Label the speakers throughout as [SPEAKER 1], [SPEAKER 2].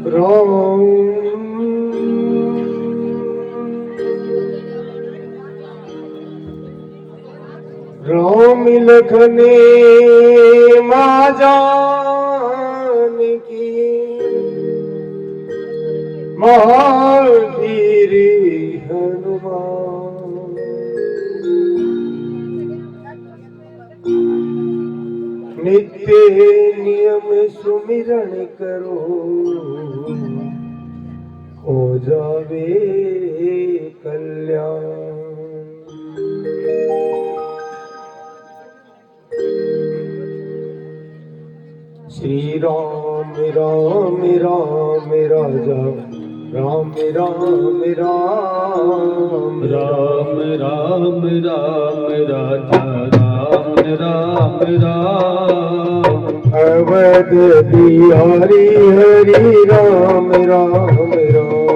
[SPEAKER 1] राम राम लखने माँ जानकी महावीर हनुमान नित्य नियम सुमिरन करो हो जावे कल्याण। श्री राम राम राम राजा राम राम राम
[SPEAKER 2] राम राम राम राजा राम राम राम।
[SPEAKER 1] अवध बिहारी हरि राम राम राम।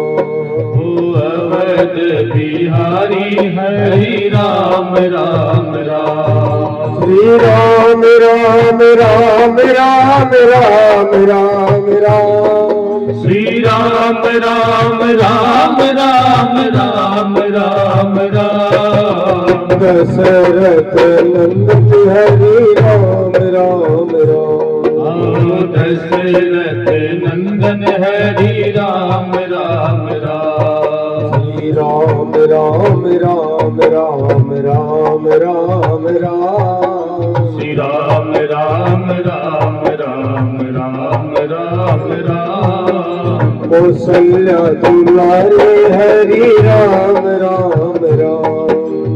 [SPEAKER 2] अवध बिहारी हरि राम राम राम।
[SPEAKER 1] श्री राम राम राम राम राम राम राम।
[SPEAKER 2] श्री राम राम राम राम राम राम राम।
[SPEAKER 1] दशरथ नंदन हरि राम राम राम।
[SPEAKER 2] दशरथ नंदन हरि राम राम राम।
[SPEAKER 1] श्री राम राम राम राम राम राम राम।
[SPEAKER 2] श्री राम राम राम राम राम राम राम।
[SPEAKER 1] कौशल्या दुलारे हरि राम राम राम।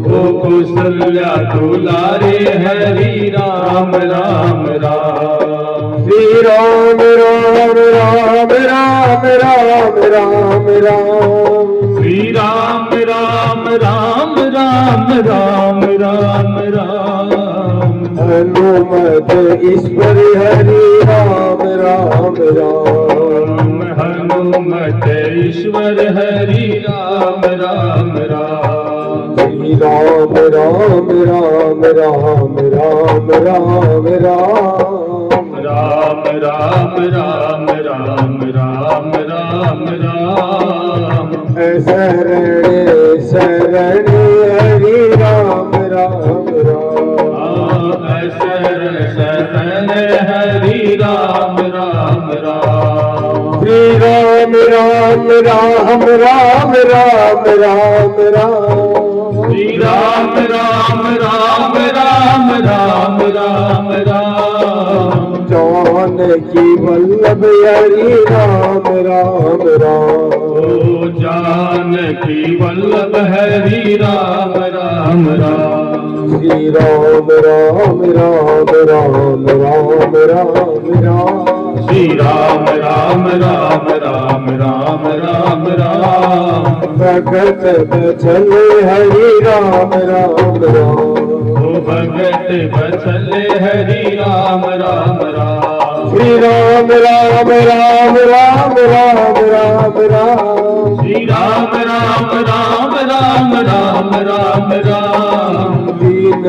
[SPEAKER 2] ओ कौशल्या दुलारे हरि राम राम राम।
[SPEAKER 1] श्री राम राम राम राम राम राम राम।
[SPEAKER 2] श्री राम राम राम राम राम राम राम।
[SPEAKER 1] हनुमत ईश्वर हरि राम राम राम।
[SPEAKER 2] हनुमत ईश्वर हरि राम राम राम।
[SPEAKER 1] श्री राम राम राम राम राम राम राम।
[SPEAKER 2] राम राम राम राम राम राम राम।
[SPEAKER 1] शरण शरण हरि राम राम राम।
[SPEAKER 2] शरण शरण हरि राम राम राम।
[SPEAKER 1] श्री राम राम राम राम राम राम राम।
[SPEAKER 2] श्री राम राम राम राम राम राम राम।
[SPEAKER 1] जानकी वल्लभ हरि राम राम राम।
[SPEAKER 2] जानकी वल्लभ हरि राम राम राम।
[SPEAKER 1] श्री राम राम राम राम राम राम राम।
[SPEAKER 2] श्री राम राम राम राम राम राम राम।
[SPEAKER 1] भगत बचल हरि राम राम राम।
[SPEAKER 2] भगत बचल हरि राम राम राम।
[SPEAKER 1] श्री राम राम राम राम राम राम राम।
[SPEAKER 2] श्री राम राम राम राम राम राम राम।
[SPEAKER 1] दीन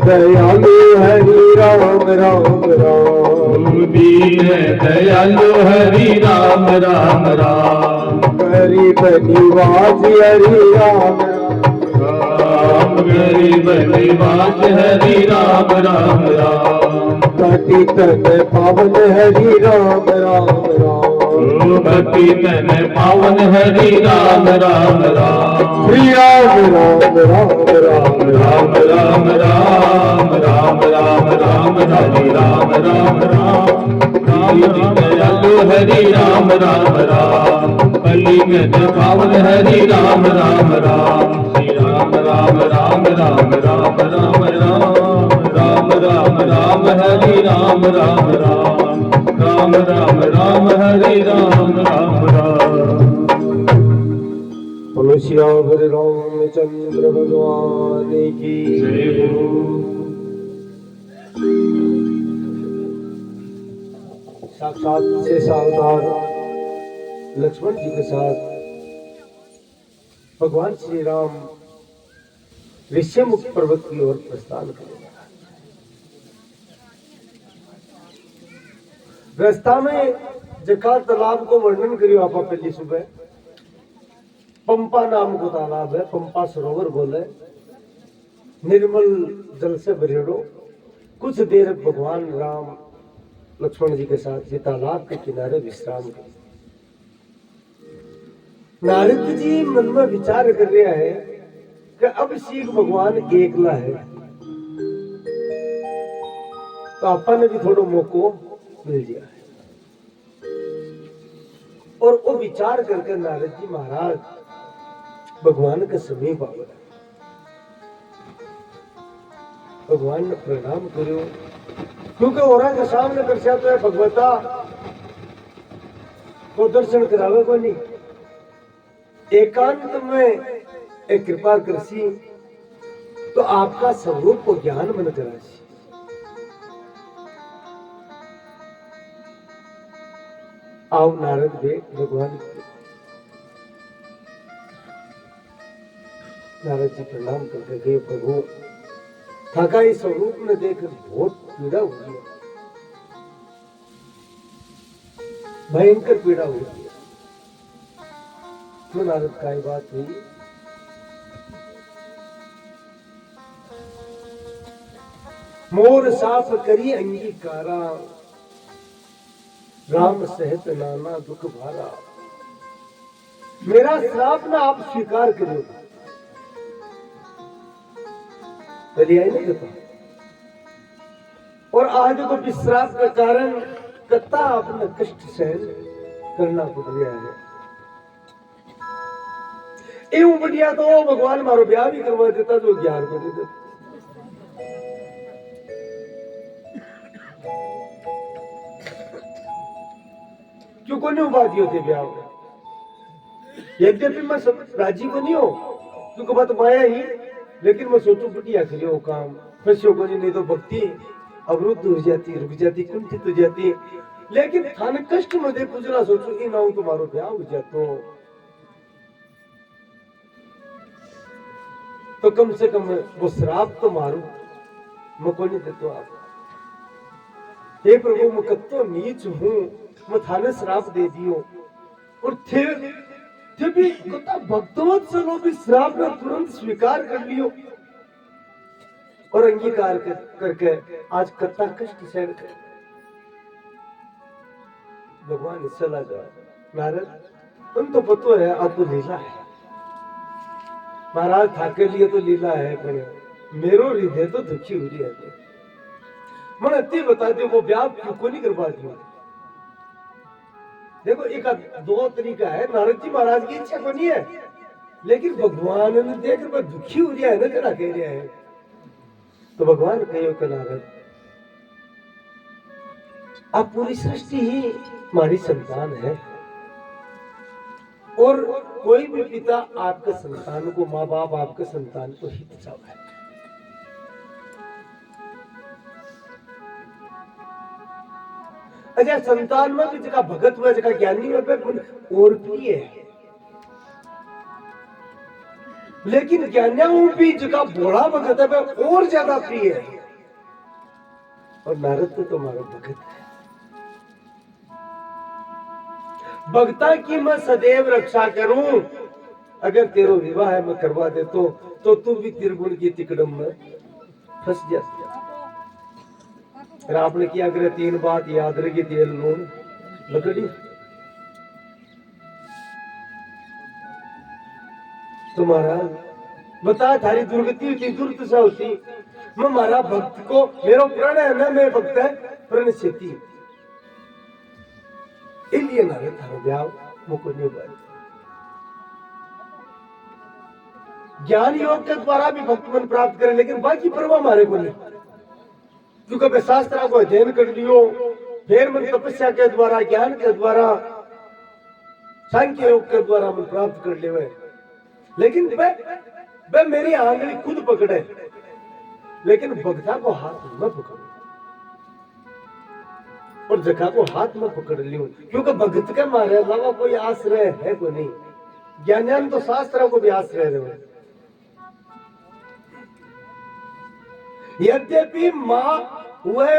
[SPEAKER 1] दयालु हरि राम राम राम।
[SPEAKER 2] दीन दयालु हरि राम राम राम।
[SPEAKER 1] गरीब निवास हरि राम
[SPEAKER 2] राम। गरीब निवास हरि राम राम राम।
[SPEAKER 1] कटी तन पावन हरि राम राम राम।
[SPEAKER 2] भक्ति तन पावन हरि राम राम राम।
[SPEAKER 1] श्री राम राम राम राम
[SPEAKER 2] राम राम राम राम राम राम हरि राम राम राम। राम दयालु हरि राम राम राम। कलियुग पावन हरि राम राम राम। श्री राम राम राम राम राम राम राम। राम राम राम हरि राम राम राम। राम राम राम हरि राम राम राम।
[SPEAKER 1] बोलो श्यावर रामचंद्र भगवान की
[SPEAKER 2] जय हो।
[SPEAKER 1] साक्षात से सावधान लक्ष्मण जी के साथ भगवान श्री राम ऋष्यमुख पर्वत की ओर प्रस्थान करेंगे। रास्ता में जखा तालाब को वर्णन करियो आप पहली सुबह। पंपा नाम को तालाब है, पंपा सरोवर बोले, निर्मल जल से भरेड़ो। कुछ देर भगवान राम लक्ष्मण जी के साथ ये तालाब के किनारे विश्राम कर। नारद जी मन में विचार कर रहा है कि अब सीख भगवान एकला है, तो आपा ने भी थोड़ा मौको मिल गया है। और वो विचार करके नारद जी महाराज भगवान के समीप आ गए। भगवान ने प्रणाम करो, क्योंकि और के सामने दर्शा तो है भगवता को दर्शन करावे को नहीं। एकांत में एक कृपा करसी तो आपका स्वरूप को ज्ञान मन करासी। आओ नारद भे भगवान। नारद जी प्रणाम करके गए, प्रभु थाका इस स्वरूप में देखकर बहुत पीड़ा हुई, भयंकर पीड़ा हुई। तो नारद का बात हुई, मोर साफ करी अंगीकारा, राम सहित नाना दुख भारा। मेरा श्राप ना आप स्वीकार करो। चलिए आई नहीं कहता। और आज तो विश्राप के कारण कत्ता अपना कष्ट सहन करना पड़ रहा है। एवं बढ़िया तो भगवान मारो ब्याह भी करवा देता जो 11 को दे देता। क्यों को नहीं बात होते ब्याह में? यद्यपि मैं राजी को नहीं हो, क्योंकि बात माया ही, लेकिन मैं सोचू बढ़िया करियो काम फंसियो को नहीं तो भक्ति अवरुद्ध हो जाती, रुक जाती, कुंठित हो जाती। लेकिन थाने कष्ट में दे पूछना सोचू इन आऊं तुम्हारो ब्याह हो जातो तो कम से कम वो श्राप तो मारू मैं को नहीं देतो आप। हे प्रभु मैं कत्तो नीच हूं, मैं थाने श्राप दे दियो। और थे भी कत्ता भक्तवत चलो भी श्राप ने तुरंत स्वीकार कर लियो और अंगीकार करके आज कत्ता कष्ट सहन कर। भगवान चला जाए। नारद तुम तो पतो है अब तो लीला है, महाराज ठाके लिए तो लीला है, पर मेरो हृदय तो दुखी हो रही है। मन अति बता दे वो ब्याह क्यों को नहीं करवा दियो। देखो एक दो तरीका है, नारद जी महाराज की इच्छा को नहीं है, लेकिन भगवान ने देख कर दुखी हो रहा है ना, क्या कह रहा है। तो भगवान कहो कि नारद आप पूरी सृष्टि ही हमारी संतान है, और कोई भी पिता आपके संतान को, माँ बाप आपके संतान को हित चाहता है। अच्छा संतान में भी जगह भगत हुआ, जगह ज्ञानी हुआ और प्रिय है, लेकिन ज्ञानियों भी जगह भोला भगत है और ज्यादा प्रिय है। और नारद तो तुम्हारा भगत है। भक्ता की मैं सदैव रक्षा करूं, अगर तेरो विवाह मैं करवा दे तो तू भी त्रिगुण की तिकड़म में फंस जा। आपने क्या करे 3 बात याद रखी, तेल नून लकड़ी। तुम्हारा बता थारी दुर्गति होती, दुर्दशा होती, मैं मारा भक्त को, मेरा प्रण है ना, मैं भक्त है प्रण सेती इसलिए नारे थारो ब्याह मुको नहीं हुआ। ज्ञान योग के द्वारा भी भक्त मन प्राप्त करें, लेकिन बाकी परवाह मारे को नहीं, क्योंकि शास्त्रा को अध्ययन कर लियो, फिर मन तपस्या के द्वारा, ज्ञान के द्वारा, सांख्य योग के द्वारा मन प्राप्त कर ले। लेकिन वे मेरी आंगली खुद पकड़े, लेकिन भक्ता को हाथ में पकड़ो, और जगह को हाथ में पकड़ लियो, क्योंकि भक्त के मारे अलावा कोई आश्रय है को नहीं। ज्ञान तो शास्त्रों को भी आश्रय रहे। यद्यपि मां वह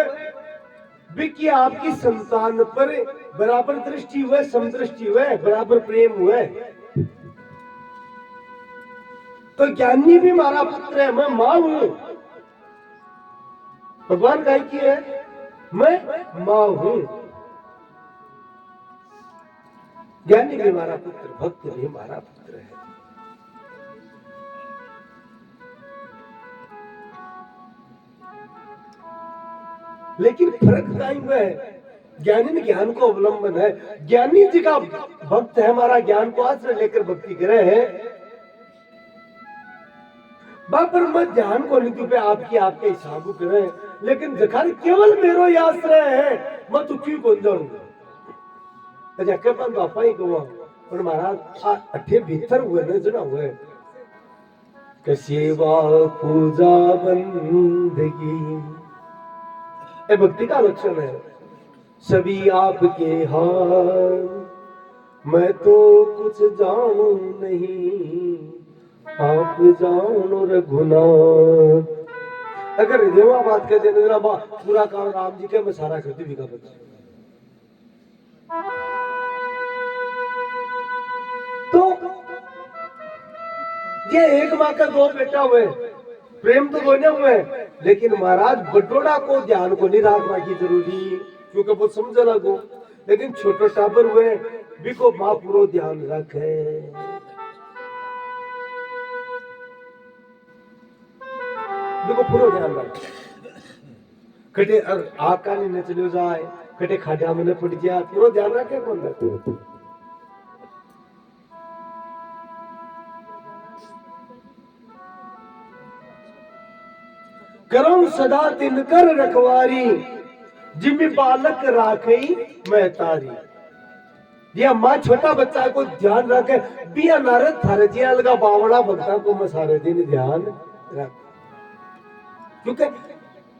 [SPEAKER 1] भी कि आपकी संतान पर बराबर दृष्टि हुए, समदृष्टि हुए, बराबर प्रेम हुए। तो ज्ञानी भी मारा पुत्र है, मैं मां हूं। भगवान काय की है, मैं मां हूं। ज्ञानी भी हमारा पुत्र, भक्त भी हमारा पुत्र है। लेकिन फर्क टाइम में है, ज्ञानी में ज्ञान को अवलंबन है। ज्ञानी जी का भक्त है, हमारा ज्ञान को आश्रय लेकर भक्ति करे है। बापर मत ध्यान को नीति पे आपकी आपके हिसाब करे, लेकिन जखार केवल मेरो ही आश्रय है, मैं तो क्यों कौन जाऊंगा। के पास बापा ही कहूँ, पर महाराज अठे भीतर हुए न जना हुए के सेवा पूजा बंदगी, ये भक्ति का लक्षण है। सभी आपके हाल, मैं तो कुछ जानू नहीं, आप जानो रघुनाथ। अगर हृदय बात कर देने ना बा पूरा काम राम जी के, मैं सारा करती भी का बच्चा। तो ये एक माँ का दो बेटा हुए, प्रेम तो दोनों हुए, लेकिन महाराज बटोड़ा को ध्यान को नहीं रखना की जरूरी, क्योंकि वो समझ लगो। लेकिन छोटे टाबर हुए भी को माँ पूरा ध्यान रखे, देखो पूरा ध्यान रखे। कटे आका नहीं नचलो जाए, कटे खाड़ा में पड़ जाए, पूरा ध्यान रखे कौन रखे। करम सदा तिनकर रखवारी, जिम्मे बालक राखई मैं तारी। ये माँ छोटा बच्चा को ध्यान रखे, बिया नारद थारे जिया लगा बावड़ा भक्ता को मैं सारे दिन ध्यान रख, क्योंकि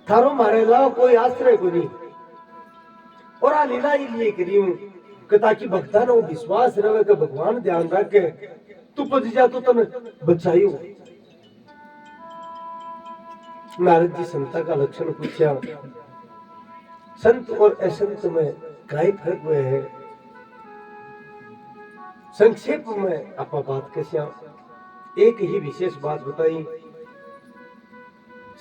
[SPEAKER 1] थारो मारे ला कोई आश्रय को नहीं। और आ लीला ये करी हूं कि ताकि भक्ता ने विश्वास रहे कि भगवान ध्यान रखे, तू पज जा तो तने बचाई हो। नारद जी संता का लक्षण पूछा, संत और असंत में काय फर्क हुए है। संक्षेप में आप बात कैसे, एक ही विशेष बात बताई।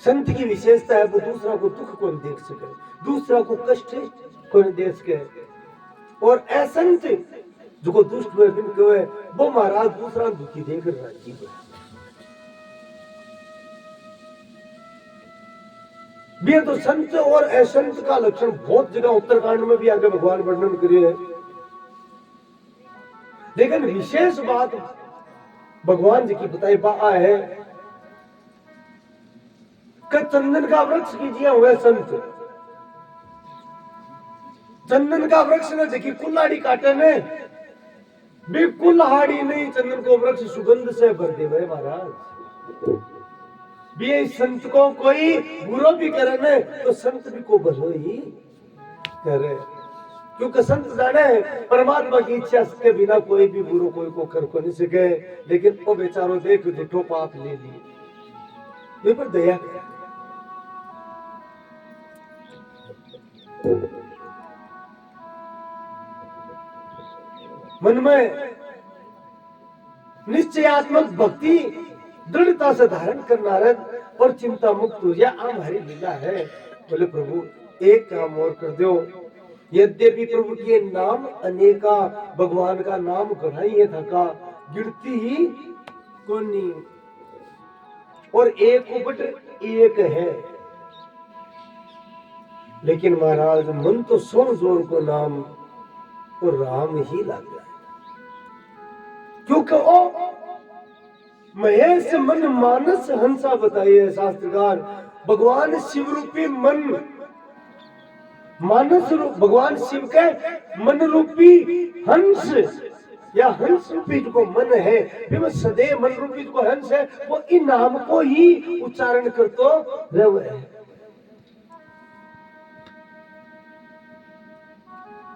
[SPEAKER 1] संत की विशेषता है वो दूसरा को दुख को देख सके, दूसरा को कष्ट को देख सके। और असंत जो दुष्ट हुए वो महाराज दूसरा दुखी देकर राजी हुए। ये तो संत और असंत का लक्षण बहुत जगह उत्तरकांड में भी आगे भगवान वर्णन करे है। लेकिन विशेष बात भगवान जी की बताई बा है कि चंदन का वृक्ष कीजिए हुए संत, चंदन का वृक्ष ने देखी कुल्हाड़ी काटे ने भी कुल्हाड़ी नहीं, चंदन को वृक्ष सुगंध से भर दे भाई महाराज। भी संत को कोई बुरा भी करे ने तो संत भी को भलो ही करे, क्योंकि संत जाने परमात्मा की इच्छा के बिना कोई भी बुरो कोई को कर को नहीं सके। लेकिन वो बेचारो देख झूठो पाप ले ली, ये पर दया कर। मन में निश्चयात्मक भक्ति दृढ़ता से धारण करना रहे और चिंता मुक्त हो जाए, हमारी लीला है। बोले प्रभु एक काम और कर दो, यद्यपि प्रभु के नाम अनेका, भगवान का नाम गढ़ाई है थका गिरती ही कोनी, और एक उपट एक है। लेकिन महाराज मन तो सो जोर को नाम और राम ही लग गया, क्योंकि ओ महेश मन मानस हंसा बताइए शास्त्रकार। भगवान शिव रूपी मन, मानस रूप भगवान शिव के मन रूपी हंस या हंस रूपी जो मन है, सदैव मन रूपी जो हंस है वो इन नाम को ही उच्चारण करतो रहे है।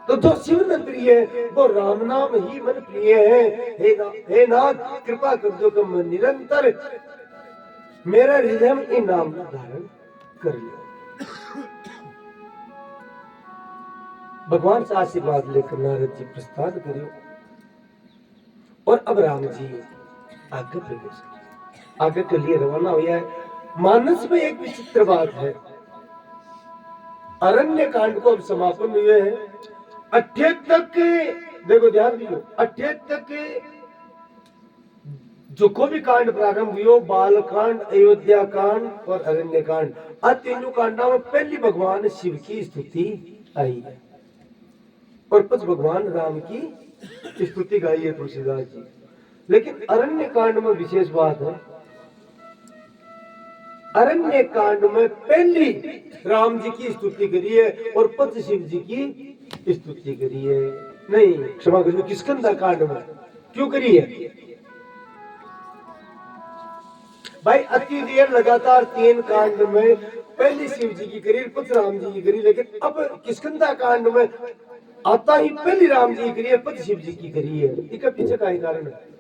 [SPEAKER 1] तो जो शिव में प्रिय है वो राम नाम ही मन प्रिय है। हे नाथ कृपा कर दो कि मैं निरंतर मेरा हृदय इन नाम धारण कर लिया। भगवान से आशीर्वाद लेकर नारद जी प्रस्थान करियो। और अब राम जी आगे प्रवेश आगे के लिए रवाना हुआ है। मानस में एक विचित्र बात है, अरण्य कांड को अब समापन हुए हैं। 78 देखो ध्यान दियो, 78 जो को भी कांड प्रारंभ हुई, बाल कांड, अयोध्या कांड और अरण्य कांड, आ तीनों कांडों में पहली भगवान शिव की स्तुति आई है और कुछ भगवान राम की स्तुति गाई है तुलसीदास जी। लेकिन अरण्य कांड में विशेष बात है, अरण्य कांड में पहली राम जी की स्तुति करी है और पद शिव जी की स्तुति करी है। नहीं क्षमा करिए, किष्किंधा कांड में क्यों करी है भाई? अति देर लगातार 3 कांड में पहली शिव जी की करी, पद राम जी की करी, लेकिन अब किष्किंधा कांड में आता ही पहली राम जी की करी है, पद शिव जी की करी है। इसका पीछे का कारण है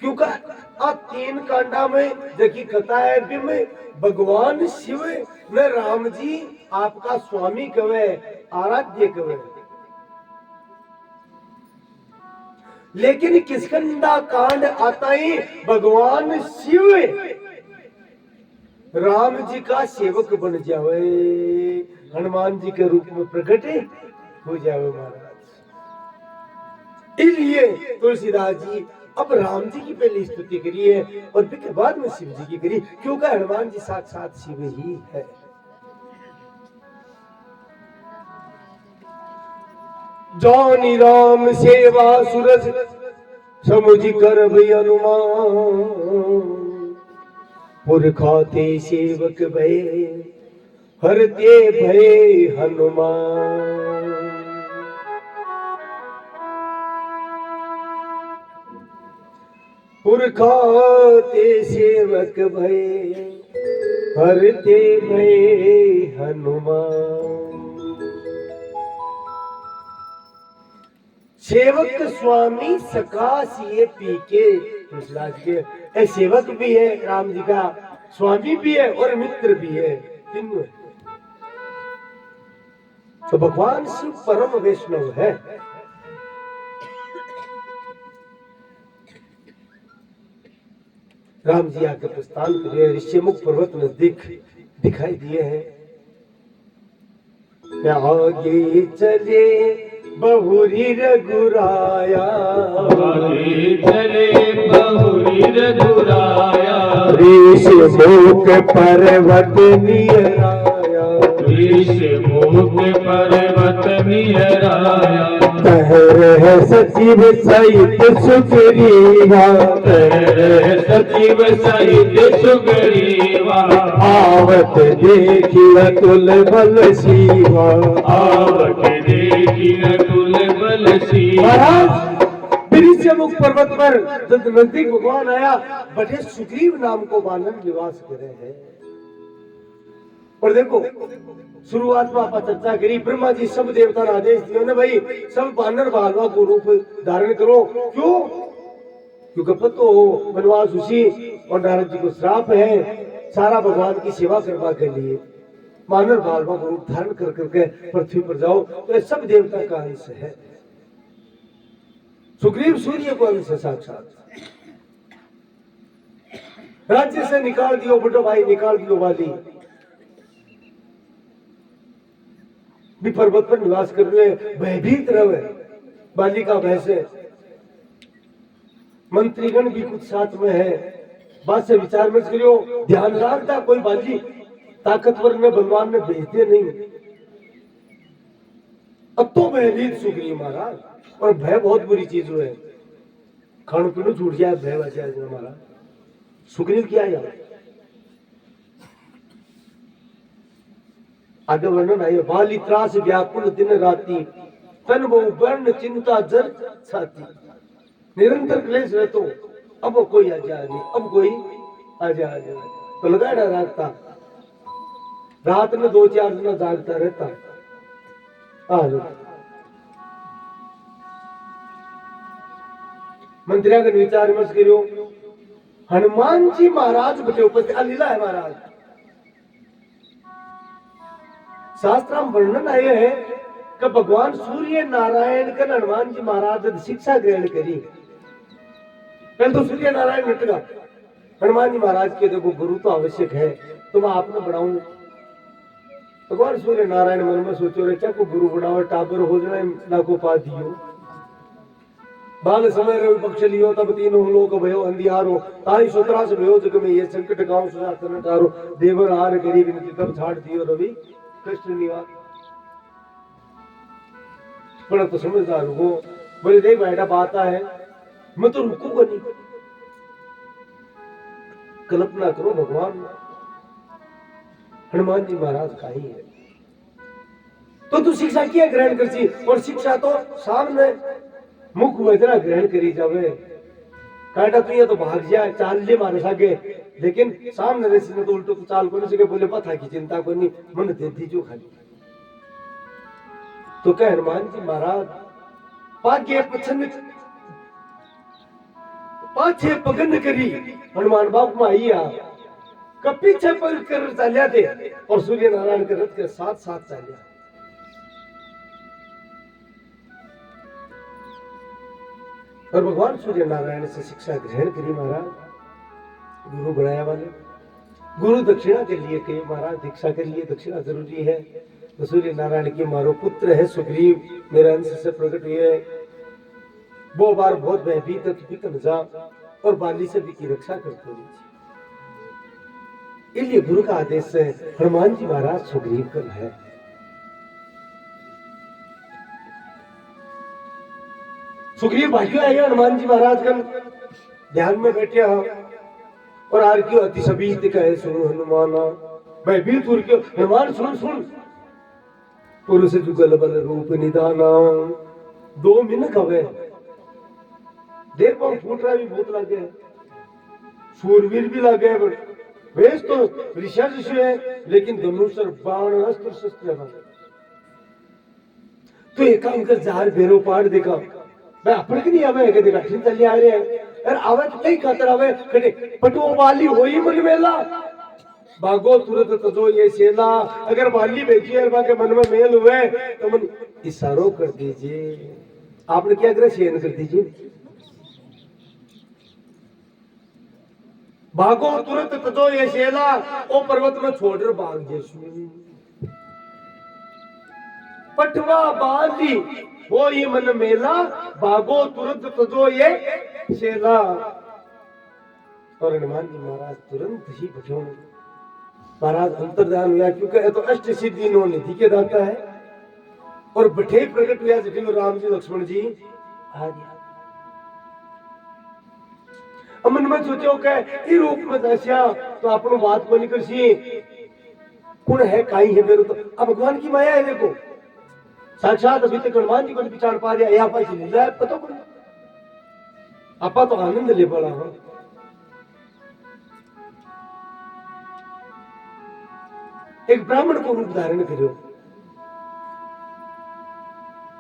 [SPEAKER 1] क्योंकि आ 3 कांडा में देखी कथा है भी में भगवान शिव ने राम जी आपका स्वामी कवे, आराध्य कवे, लेकिन किष्किंधा कांड आता ही भगवान शिव राम जी का सेवक बन जावे, हनुमान जी के रूप में प्रकट हो जावे महाराज। इसलिए तुलसीदास जी अब राम जी की पहली स्तुति करी है और फिर बाद में शिव जी की करी, क्योंकि हनुमान जी साक्षात शिव ही है। जानी राम सेवा सूरज समुझ कर भई हनुमान, पुरखाते सेवक भय हरते भय हनुमान। पुरखाते सेवक भय हरते भय हनुमान। सेवक स्वामी सकासिए पी के, तुलसीदास के ए सेवक भी है राम जी का, स्वामी भी है और मित्र भी है, तीनों। तो भगवान शिव परम वैष्णव है। राम जी आके प्रस्थान करे, ऋषिमुख पर्वत नजदीक दिखाई दिए हैं। आगे चले बहुरी रघुराया,
[SPEAKER 2] आगे चले बहुरी रघुराया,
[SPEAKER 1] ऋषिमुख पर्वत नियराया,
[SPEAKER 2] ऋषिमुख पर्वत नियराया,
[SPEAKER 1] तहर सचिव सहित सुग्रीवा,
[SPEAKER 2] तहर सचिव सहित सुग्रीवा,
[SPEAKER 1] आवत देखी अतुल बल शिवा,
[SPEAKER 2] आवत देखी अतुल बल शिवा।
[SPEAKER 1] महाराज ऋषिमुख पर्वत पर जब नजदीक भगवान आया, बड़े सुग्रीव नाम को वानर निवास करे हैं। और देखो शुरुआत में आप चर्चा करी, ब्रह्मा जी सब देवता ने आदेश दिए ना भाई सब वानर भालवा को रूप धारण करो। क्यों? क्योंकि पतो वनवास उसी और नारद जी को श्राप है सारा भगवान की सेवा करवा के लिए वानर भालवा को रूप धारण कर करके पृथ्वी पर जाओ। तो ये सब देवता का अंश है। सुग्रीव सूर्य को अंश है साक्षात। राज्य से निकाल दियो बड़ो भाई, निकाल दियो वाली, भी पर्वत पर निवास कर रहे, भयभीत रहे, बाली का भय से। मंत्रीगण भी कुछ साथ में है, बात से विचार मत करियो, ध्यान रखता कोई बाजी ताकतवर ने भगवान ने भेजते नहीं। अब तो भयभीत सुग्रीव महाराज, और भय बहुत बुरी चीज है, खानो पीनो छूट जाए भय बचा हमारा। सुग्रीव क्या यार आगे वर्णन है, बाली त्रास व्याकुल दिन राती, तन वो वर्ण चिंता जर छाती, निरंतर क्लेश रहतो। अब कोई आ जाए नहीं, अब कोई आ जाए तो लगाड़ा रात रात में 2-4 दिन जागता रहता। मंत्रिया का विचार विमर्श करो, हनुमान जी महाराज बटे उपस्थित लीला है महाराज। शास्त्र में वर्णन आयो है कि भगवान सूर्य नारायण का हनुमान जी महाराज ने शिक्षा ग्रहण करी। पहले तो सूर्य नारायण नटगा हनुमान जी महाराज के देखो गुरु तो आवश्यक है, तो मैं आपने बढ़ाऊं। भगवान सूर्य नारायण मन में सोचो रे क्या को गुरु बढ़ाओ टाबर हो जाए ना को पा दियो बाल समय रवि पक्ष लियो तब तीनों लोक भयो अंधियारो ताई सुतरा से भयो जग में ये संकट गांव सुजातन तारो देवर हार गरीब ने तब छाड़ दियो रवि कष्ट निवार। बड़ा तो समझदार हो बोले देख बेटा बात है मैं तो रुकूंगा नहीं। कल्पना करो भगवान हनुमान जी महाराज का ही है तो तू शिक्षा क्या ग्रहण कर सी और शिक्षा तो सामने मुख वेदना ग्रहण करी जावे काटा तू ये तो भाग जाए चाल ले मारे सागे लेकिन सामने ऋषि ने तो उल्टो तो चाल को नहीं सके बोले पता की चिंता को नहीं मन दे दीजो खाली। तो क्या हनुमान जी महाराज पागे पछन पाछे पगन करी हनुमान बाप में आई पीछे पग कर चलिया थे और सूर्य नारायण के रथ के साथ साथ चलिया। और भगवान सूर्य नारायण से शिक्षा ग्रहण करी महाराज गुरु बनाया वाले गुरु दक्षिणा के लिए कही महाराज दीक्षा के लिए दक्षिणा जरूरी है। तो सूर्य नारायण की मारो पुत्र है सुग्रीव मेरे अंश से प्रकट हुए वो बार बहुत भयभीत जा और बाली से भी की रक्षा करते हुए इसलिए गुरु का आदेश है हनुमान जी महाराज सुग्रीव कर है। सुग्रीव भाग्य आए हनुमान जी महाराज का ध्यान में बैठे और आर क्यों अति सभी कहे सुनो हनुमान भयभीत उर क्यों हनुमान सुन सुन पुरुष जुगल बल रूप निदाना 2 मिनट हवे देर पर फूट रहा भी बहुत लगे सूरवीर भी लगे वेश तो ऋषि है लेकिन धनुष और बाण अस्त्र शस्त्र है। तो एक काम कर जार भेरो पाड़ देखा मैं अपने के नहीं आवे के देखा ठीक चल आ रहे हैं और आवे तो कई खातर आवे कटे पटो वाली होई मन मेला भागो तुरंत तजो ये सेला अगर वाली भेजी है बाके मन में मेल हुए तो मन इशारों कर दीजिए आपने क्या करे शेन कर दीजिए भागो तुरंत तजो ये शेला ओ पर्वत में छोड़ भाग जैसू पटवा बांधी वो ये मन मेला भागो तुरंत तजो ये शेला। और हनुमान जी महाराज तुरंत ही बचो महाराज अंतर्धान हुआ क्योंकि ये तो अष्ट सिद्धि इन्होंने दिखे दाता है और बठे प्रकट हुआ जटिल राम जी लक्ष्मण जी आ गया। अमन में सोचो के रूप में दस्या तो अपनो बात को निकल सी कौन है काई है मेरे तो अब भगवान की माया है देखो साक्षात अभी तक हनुमान जी को पहचान पा रहा यहाँ पर मिल जाए पता को आपा तो आनंद ले पड़ा हो। एक ब्राह्मण को रूप धारण करो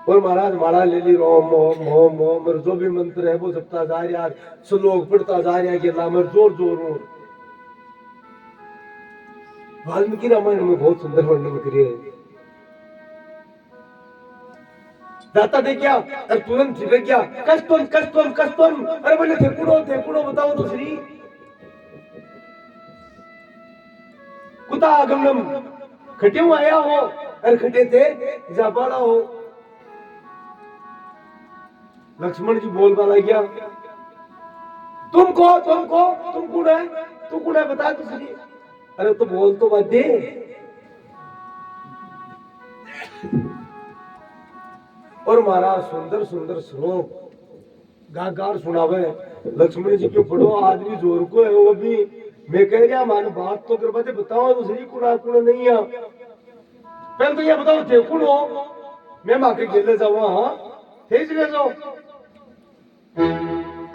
[SPEAKER 1] और महाराज माला ले ली रोम ओम ओम ओम जो भी मंत्र है वो जपता जा रहा श्लोक पढ़ता जा रहा कि लामर जोर जोर हो। वाल्मीकि रामायण में बहुत सुंदर वर्णन करिए दाता दे क्या और तुरंत छिपक गया कस्तुम कस्तुम कस्तुम अरे बोले थे बताओ तो श्री कुता आगमनम खटियों आया हो और खटे थे जापाड़ा हो। लक्ष्मण जी बोल वाला गया तुम कौन है बता तो सही अरे तो बोल तो बात दे। और महाराज सुंदर सुंदर श्लोक गागार सुनावे लक्ष्मण जी क्यों पढ़ो आदमी जोर को है वो भी मैं कह रहा मान बात तो कर बते बताओ तो सही कुड़ा नहीं है पहले तो ये बताओ थे कौन हो मैं माँ के गेले जाऊँ हाँ थे ले जाओ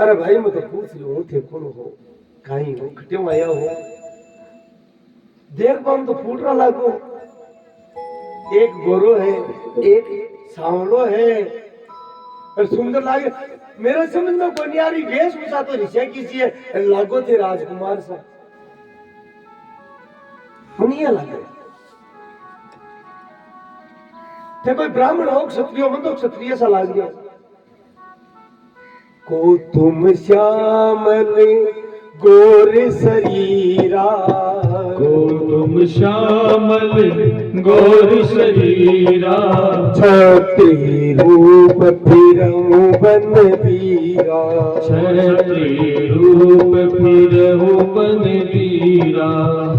[SPEAKER 1] अरे भाई मैं तो पूछ रही हूँ थे कौन हो कहीं हो खटियों आया हो देर पाऊं तो फूट रहा लागो एक गोरो है एक सांवलो है और सुंदर लागे मेरे समझ में कोई नहीं आ रही वेशभूषा तो ऋषि की है लागो थे राजकुमार सा मुनिया लगे थे कोई ब्राह्मण हो क्षत्रिय हो तो क्षत्रिय सा लाग गया को तुम श्यामल गोर शरीरा
[SPEAKER 2] को तुम श्यामल गौर शरीरा
[SPEAKER 1] छत्री रूप फिरऊं बन वीरा
[SPEAKER 2] छत्री रूप फिरहु बन वीरा।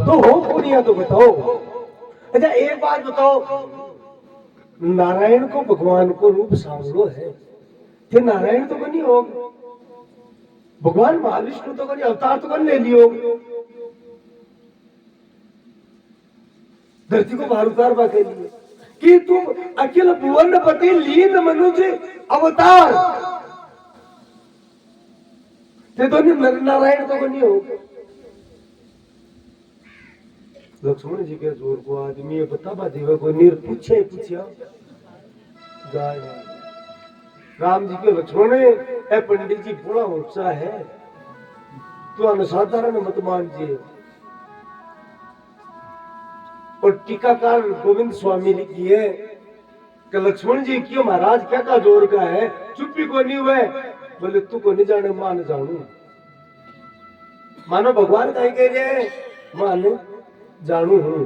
[SPEAKER 1] तो हो पुनिया तो बताओ। अच्छा एक बात बताओ, नारायण को भगवान को रूप सांवलो है, थे नारायण तो बनी हो, भगवान महाविष्णु तो बनी अवतार तो बन ले लियो, धरती को बाहर उतारवा के लिए कि तुम अखिल भुवन पति लीन मनुष्य अवतार थे तो नर नारायण तो बनी हो। लक्ष्मण जी के जोर को आदमी ये बता देवे को निर पूछे पूछा जाए राम जी के लक्ष्मण ए पंडित जी बड़ा ऊंचा है तो अनसाधारण मत मान जी। और टीकाकार गोविंद स्वामी लिखी है कि लक्ष्मण जी क्यों महाराज क्या का जोर का है, चुप भी को नहीं हुए, बोले तू को नहीं जाने मान जानू, मानो भगवान कहीं कह रहे मान जानू हूं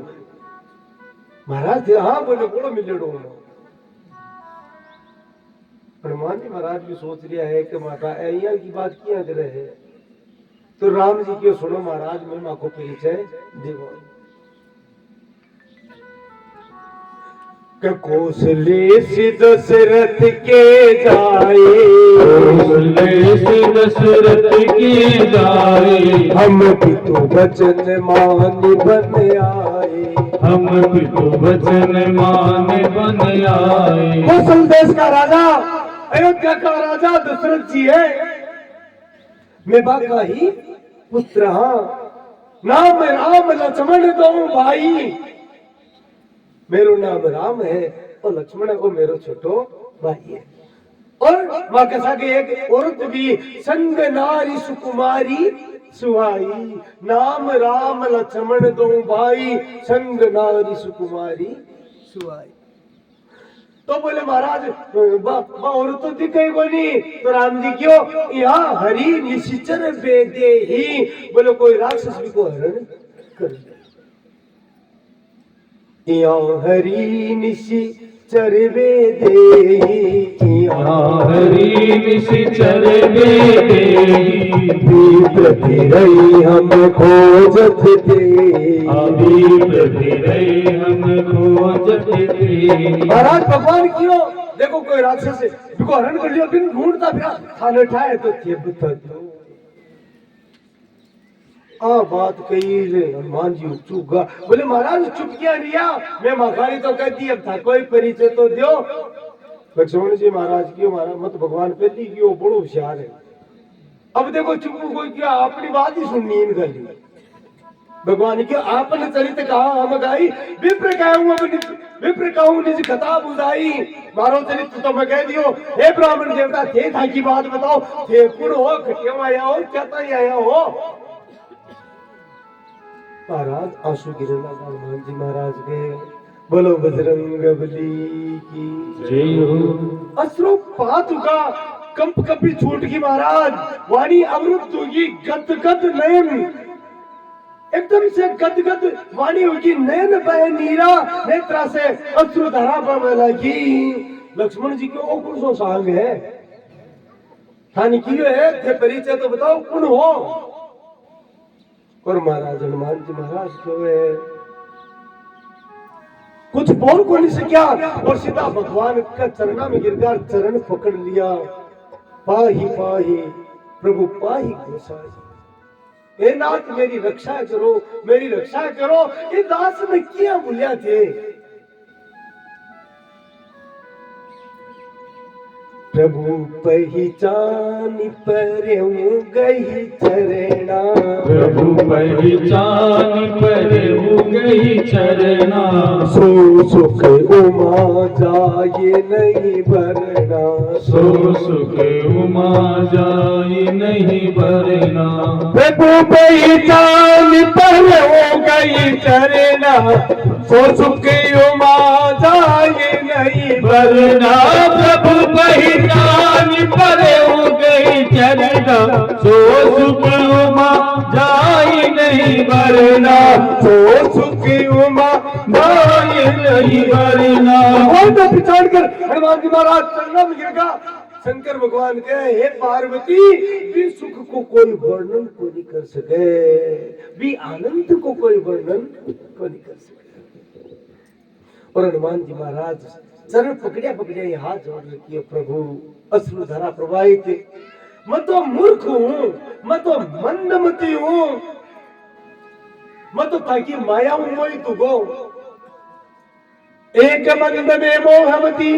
[SPEAKER 1] महाराज। हाँ बोले बड़ो मिलेड़ो हनुमान जी महाराज भी सोच लिया है कि माता ऐया की बात किया करे है, तो राम जी क्यों सुनो महाराज मैं माँ को परिचय देवा कौशले से दशरथ के जाए,
[SPEAKER 2] कौशले से दशरथ के जाए,
[SPEAKER 1] हम पितु वचन मान बन आए,
[SPEAKER 2] हम पितु वचन मान बन आए।
[SPEAKER 1] कौशल देश का राजा अयोध्या का राजा दशरथ जी है, मैं बाका ही पुत्र हाँ, नाम राम लक्ष्मण दो भाई, मेरो नाम राम है और लक्ष्मण को मेरो छोटो भाई है। और मां के सागे एक औरत भी संग नारी सुकुमारी सुहाई, नाम राम लक्ष्मण दो भाई, संग नारी सुकुमारी सुहाई। तो बोले महाराज औरत तो दिखे को नहीं, तो राम जी क्यों यहाँ हरि निश्चर बेदे ही, बोले कोई राक्षस भी को हरण कर दे हरि निशि चरवे दे,
[SPEAKER 2] हरि निशि चरवे दे,
[SPEAKER 1] प्रति रही हम खोजत दे,
[SPEAKER 2] प्रति रही हम खोजत दे।
[SPEAKER 1] महाराज भगवान क्यों देखो कोई राक्षस को हरण कर लिया, बिन ढूंढता फिरा थाने ठाए तो थे बुता बात कही हनुमान जी चुप। बोले महाराज चुप किया रिया, मैं मखानी तो कहती अब था कोई परिचय तो दो। लक्ष्मण जी महाराज की महाराज मत भगवान पहली की वो बड़ो होशियार है, अब देखो चुप कोई क्या अपनी बात ही सुननी इन गली भगवान की आपने चरित कहा हम गाई, विप्र कहूं निज कथा बुझाई, मारो चरित्र तो मैं कह दियो। हे ब्राह्मण देवता थे था की बात बताओ, थे कुण हो क्यों आया हो क्या आया हो। महाराज आंसू गिरने लगा हनुमान जी महाराज के, बोलो बजरंग बली की
[SPEAKER 2] जय हो।
[SPEAKER 1] अश्रु पातुका कंप कपी छूट की महाराज, वाणी अमृत होगी गद गद नयन, एकदम से गद गद वाणी होगी नयन बह नीरा, नेत्रा से अश्रु धारा बह लगी। लक्ष्मण जी के ओ कौन सो सांग है थानी की है, थे परिचय तो बताओ कौन हो। और महाराज हनुमान जी महाराज क्यों है कुछ बोल को नहीं सकिया, और सीधा भगवान का चरणा में गिरकर चरण पकड़ लिया। पाही पाही प्रभु पाही गोसाई, हे नाथ मेरी रक्षा करो मेरी रक्षा करो। ये दास ने क्या बोलिया थे, प्रभु पहचान पर गई चरणा,
[SPEAKER 2] प्रभु पहचान पर गई चरणा,
[SPEAKER 1] सो सुख उमा जाए नहीं भरना,
[SPEAKER 2] सो सुख उमा जाए नहीं भरना।
[SPEAKER 1] प्रभु पहचान पर गई चरणा, सो सुख उमा जाए नहीं
[SPEAKER 2] वरना प्रभु पहचान परे हो गई चरना सो सुख उमा जाई नहीं वरना
[SPEAKER 1] सो सुख उमा
[SPEAKER 2] जाई नहीं वरना।
[SPEAKER 1] और तो पिछाड़ कर हनुमान जी महाराज चलना में गिर गया। शंकर भगवान कहे हे पार्वती भी सुख को कोई वर्णन को नहीं कर सके, भी आनंद को कोई वर्णन को नहीं कर सके। और हनुमान जी महाराज चरण पकड़िया पकड़िया हाथ जोड़ रखिए, प्रभु अश्रुधारा प्रवाहित, मैं तो मूर्ख हूं, मैं तो मंदमती हूं, मैं तो ताकि माया हूं मोई तुगो एक मंद में मोहमती।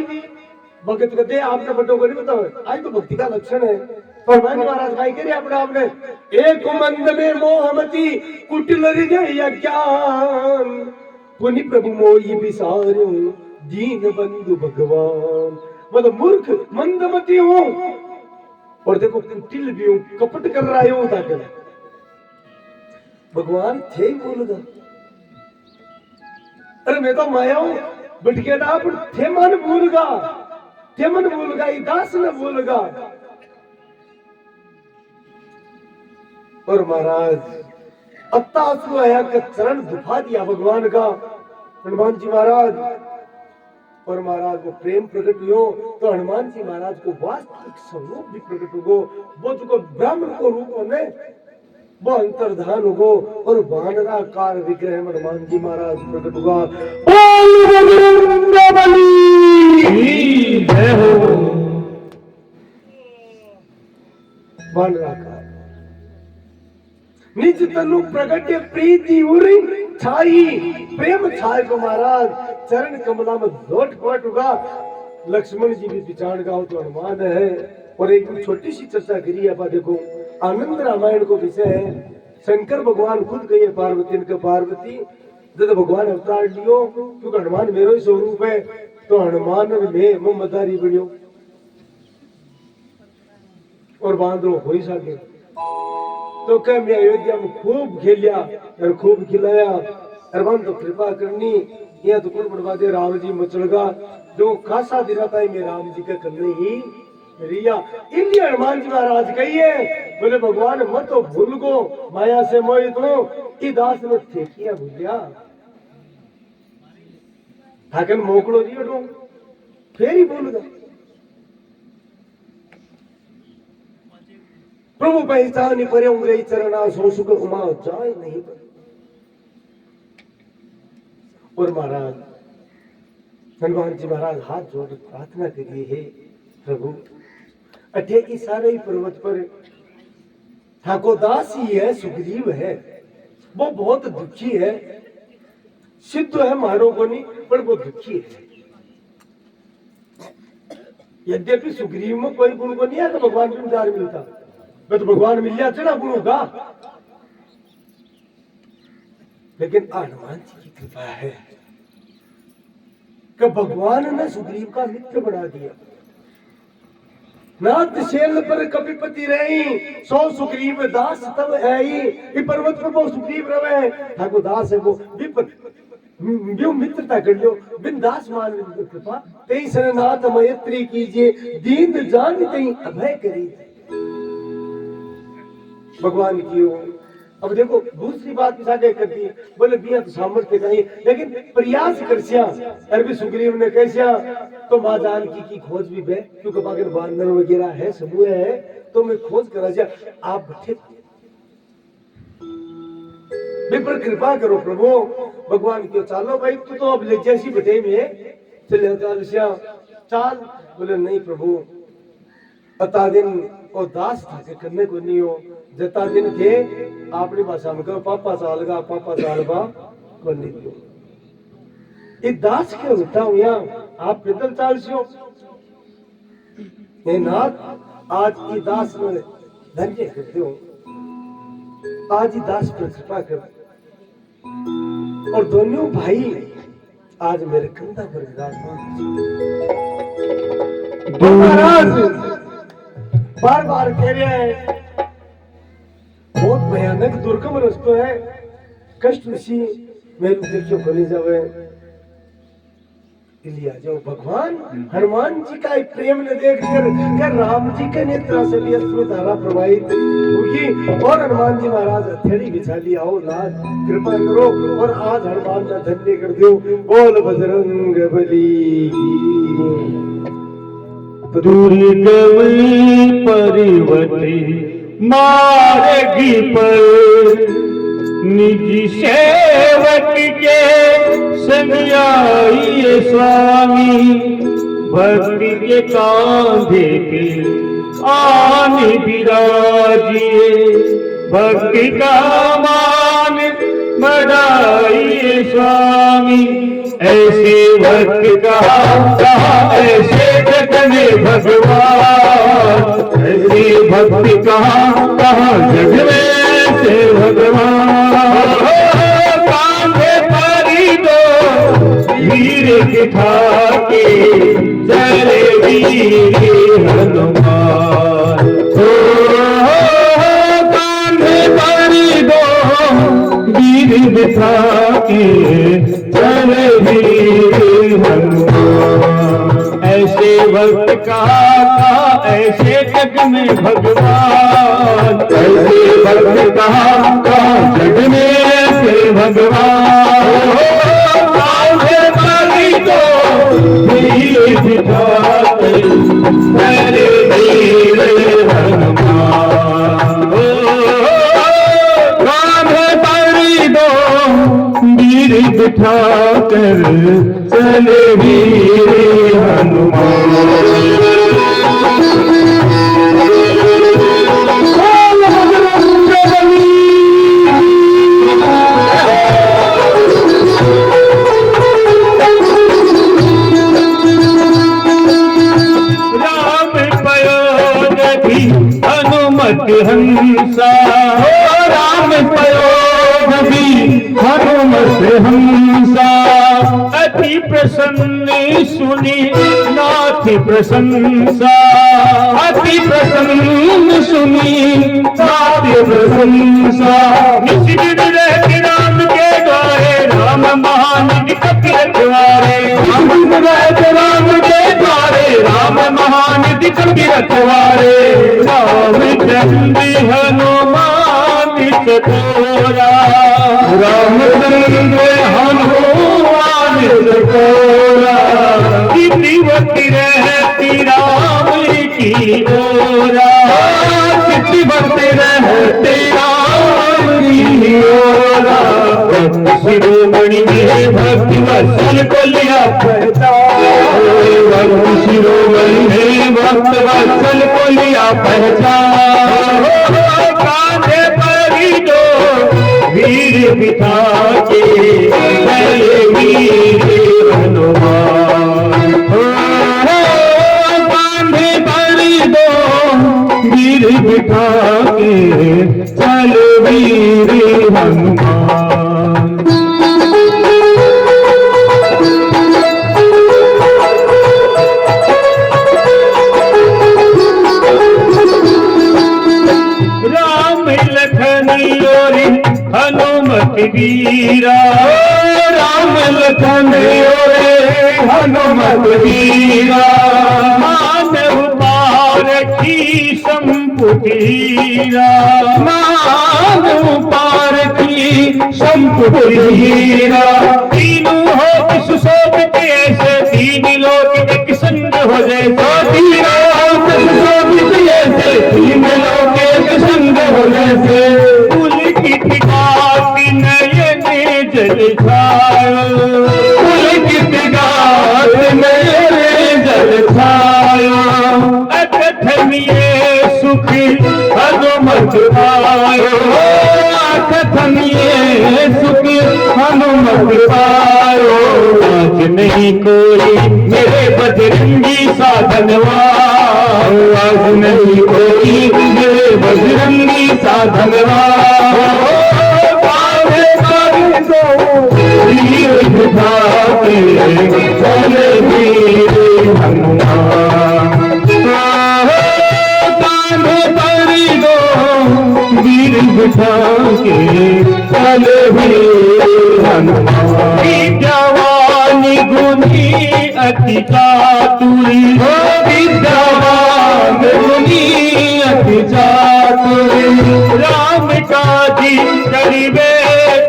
[SPEAKER 1] भगत कहते आपने बटो को नहीं बताओ, आज तो भक्ति का लक्षण है। पर महाराज काय करे अपने आपने एक मंद में मोहमती कुटिल हृदय ज्ञान पुनि प्रभु मोई बिसारो दीन बंधु भगवान। मतलब मूर्ख मंदमती हूं और देखो कुटिल भी हूं, कपट कर रहा हूं ताकि भगवान थे ही बोलगा। अरे मैं तो माया हूं बिट के ना पर थे मन भूलगा, थे मन भूलगा, ये दास न भूलगा। और महाराज अत्तासु आया का चरण दुखा दिया भगवान का हनुमान जी महाराज। और महाराज वो प्रेम प्रकट हुआ तो हनुमान जी महाराज को वास्तविक स्वरूप भी प्रकट हो, वो जो ब्राह्मण को रूप होने वो अंतर्धान हो और वानराकार विग्रह में हनुमान जी महाराज प्रकट हुआ। वानराकार निज तनु प्रगट्य प्रीति उरी छाई प्रेम छाए को महाराज चरण कमला में लोट पोट होगा। लक्ष्मण जी भी पिछाड़ गाओ तो हनुमान है। और एक छोटी सी चर्चा करी है, देखो आनंद रामायण को विषय है। शंकर भगवान खुद कहिए पार्वती के पार्वती जब भगवान अवतार लियो क्योंकि हनुमान मेरो ही स्वरूप है, तो हनुमान में मदारी बनियो और बांधो हो ही सके। तो क्या मैं अयोध्या में खूब खेलिया और खूब खिलाया, हनुमान तो कृपा करनी यह तो कौन बढ़वा दे राम जी मचलगा जो खासा दिन आता है मैं राम जी का करने ही रिया। इंडिया हनुमान जी महाराज कहिए बोले भगवान मत तो भूल गो माया से मोहित हो कि दास ने थे किया भूलिया थाकन मोकड़ो जी उठो फिर ही भूल गए। प्रभु पहचान पर उंगली चरणा सो सुख उमा जाए नहीं पर। और महाराज हनुमान जी महाराज हाथ जोड़ प्रार्थना करिए हे प्रभु अठे की सारे पर्वत पर ठाकुर दास ही है, सुग्रीव है, वो बहुत दुखी है, सिद्ध है मारो को नहीं पर वो दुखी है। यद्यपि सुग्रीव में कोई गुण को नहीं है तो भगवान को उदार मिलता, मैं तो भगवान मिल जाते ना गुरु का। लेकिन हनुमान जी की कृपा है कि भगवान ने सुग्रीव का मित्र बना दिया। नाथ शैल पर कपिपति रही सो सुग्रीव दास तब है ही पर्वत पर वो सुग्रीव रवे ठाकुर दास है वो व्यू मित्रता कर लियो बिन दास मान कृपा तेई शरणाथ मैत्री कीजिए दीन जान तेई अभय करी भगवान की हो। अब देखो दूसरी बात साझा करती है बोले बिया तो सामर्थ्य का ही लेकिन प्रयास करसिया अरबी सुग्रीव ने कैसिया तो माँ जानकी की खोज भी बे क्योंकि अगर बांदर वगैरह है समूह है तो मैं खोज करा जा आप बैठे पर कृपा करो प्रभु भगवान क्यों चालो भाई तू तो अब ले जैसी बैठे में चले चाल बोले नहीं प्रभु अता दिन और दास था के करने को नहीं हो जता दिन थे आपनी भाषा में कहो पापा चालगा को नहीं दो ये दास के होता हूं यहाँ आप पैदल चाल सियो हे नाथ आज ये दास में धन्य करते हो आज ही दास पर कृपा कर और दोनों भाई आज मेरे कंधा पर विराजमान महाराज बार बार कह रहे हैं बहुत भयानक दुर्गम रास्ता है कष्ट ऋषि मेरे देखियो बनी जावे लिया जाओ भगवान हनुमान जी का एक प्रेम ने देखकर कर राम जी के नेत्र से भी अश्रु धारा प्रवाहित हुई और हनुमान जी महाराज हथेली बिछा लिया हो नाथ कृपा करो और आज हनुमान ने धन्य कर दो बोल बजरंग बली
[SPEAKER 2] दुर्गम परिवती मार्गी पर निजी सेवक के संग आइए स्वामी भक्ति के कांधे पे आन विराजिए भक्ति का मान बढ़ाइए स्वामी ऐसे भक्त कहा ऐसे जग में भगवान ऐसे भक्ति कहा जग में ऐसे भगवान कांधे पारी दो वीर दिखा के चले वीर हनुमान कांधे पारी दो वीर दिखा के चले वीर हनुमान ऐसे भक्त कहा ऐसे जग में भगवान ऐसे भक्त कहा जग में ऐसे भगवान कांधे पारी दो वीर दिखा के चले वीर हनुमान कांधे पारी दो वीर दिखा कर चले वीर हनुमान हनुमत हंसा राम पयोग भी हनुमत हंसा अति प्रसन्न सुनी नाथ प्रशंसा अति प्रसन्न सुनी नाथ प्रशंसा निश्चित रहते राम के द्वारे राम महानिधि कपि रखवारे राम के द्वारे राम महानिधि कपि रखवारे रामचंद्र हनुमान चकोरा रामचंद्र हनुमान चकोरा कितवती रहती राम की ओरा कितवती रहती राम की ओरा शिरोमणि में भक्ति वत्सल को लिया पहचान शिरोमणि में भक्त वत्सल को लिया पहचान कांधे पारी दो वीर बिठा के चले वीर हनुमान कांधे पारी दो वीर बिठा के चले वीर हनुमान हनुमत वीरा राम लखन ओरे हनुमत वीरा मानव पारखी संपुटीरा मानव पारखी संपुटीरा तीनों हो सुशोभित ऐसे तीन लोग एक संग हो जैसा तीनों हो सुशोभित ऐसे तीन लोग एक संग हो जैसे नयन जल छायो पुलकित गात नयन जल छायो अकथनीय सुख हनुमत पायो अकथनीय सुख हनुमत पायो आज नहीं कोई मेरे बजरंगी साधनवा आज नहीं कोई मेरे बजरंगी साधनवा चले वीर हनुमान कांधे पारी दो वीर बिठा के चले वीर हनुमान जवानी गुनी चातुरी हो विद्यावान मुनि अति चातुरी राम काजी करिबे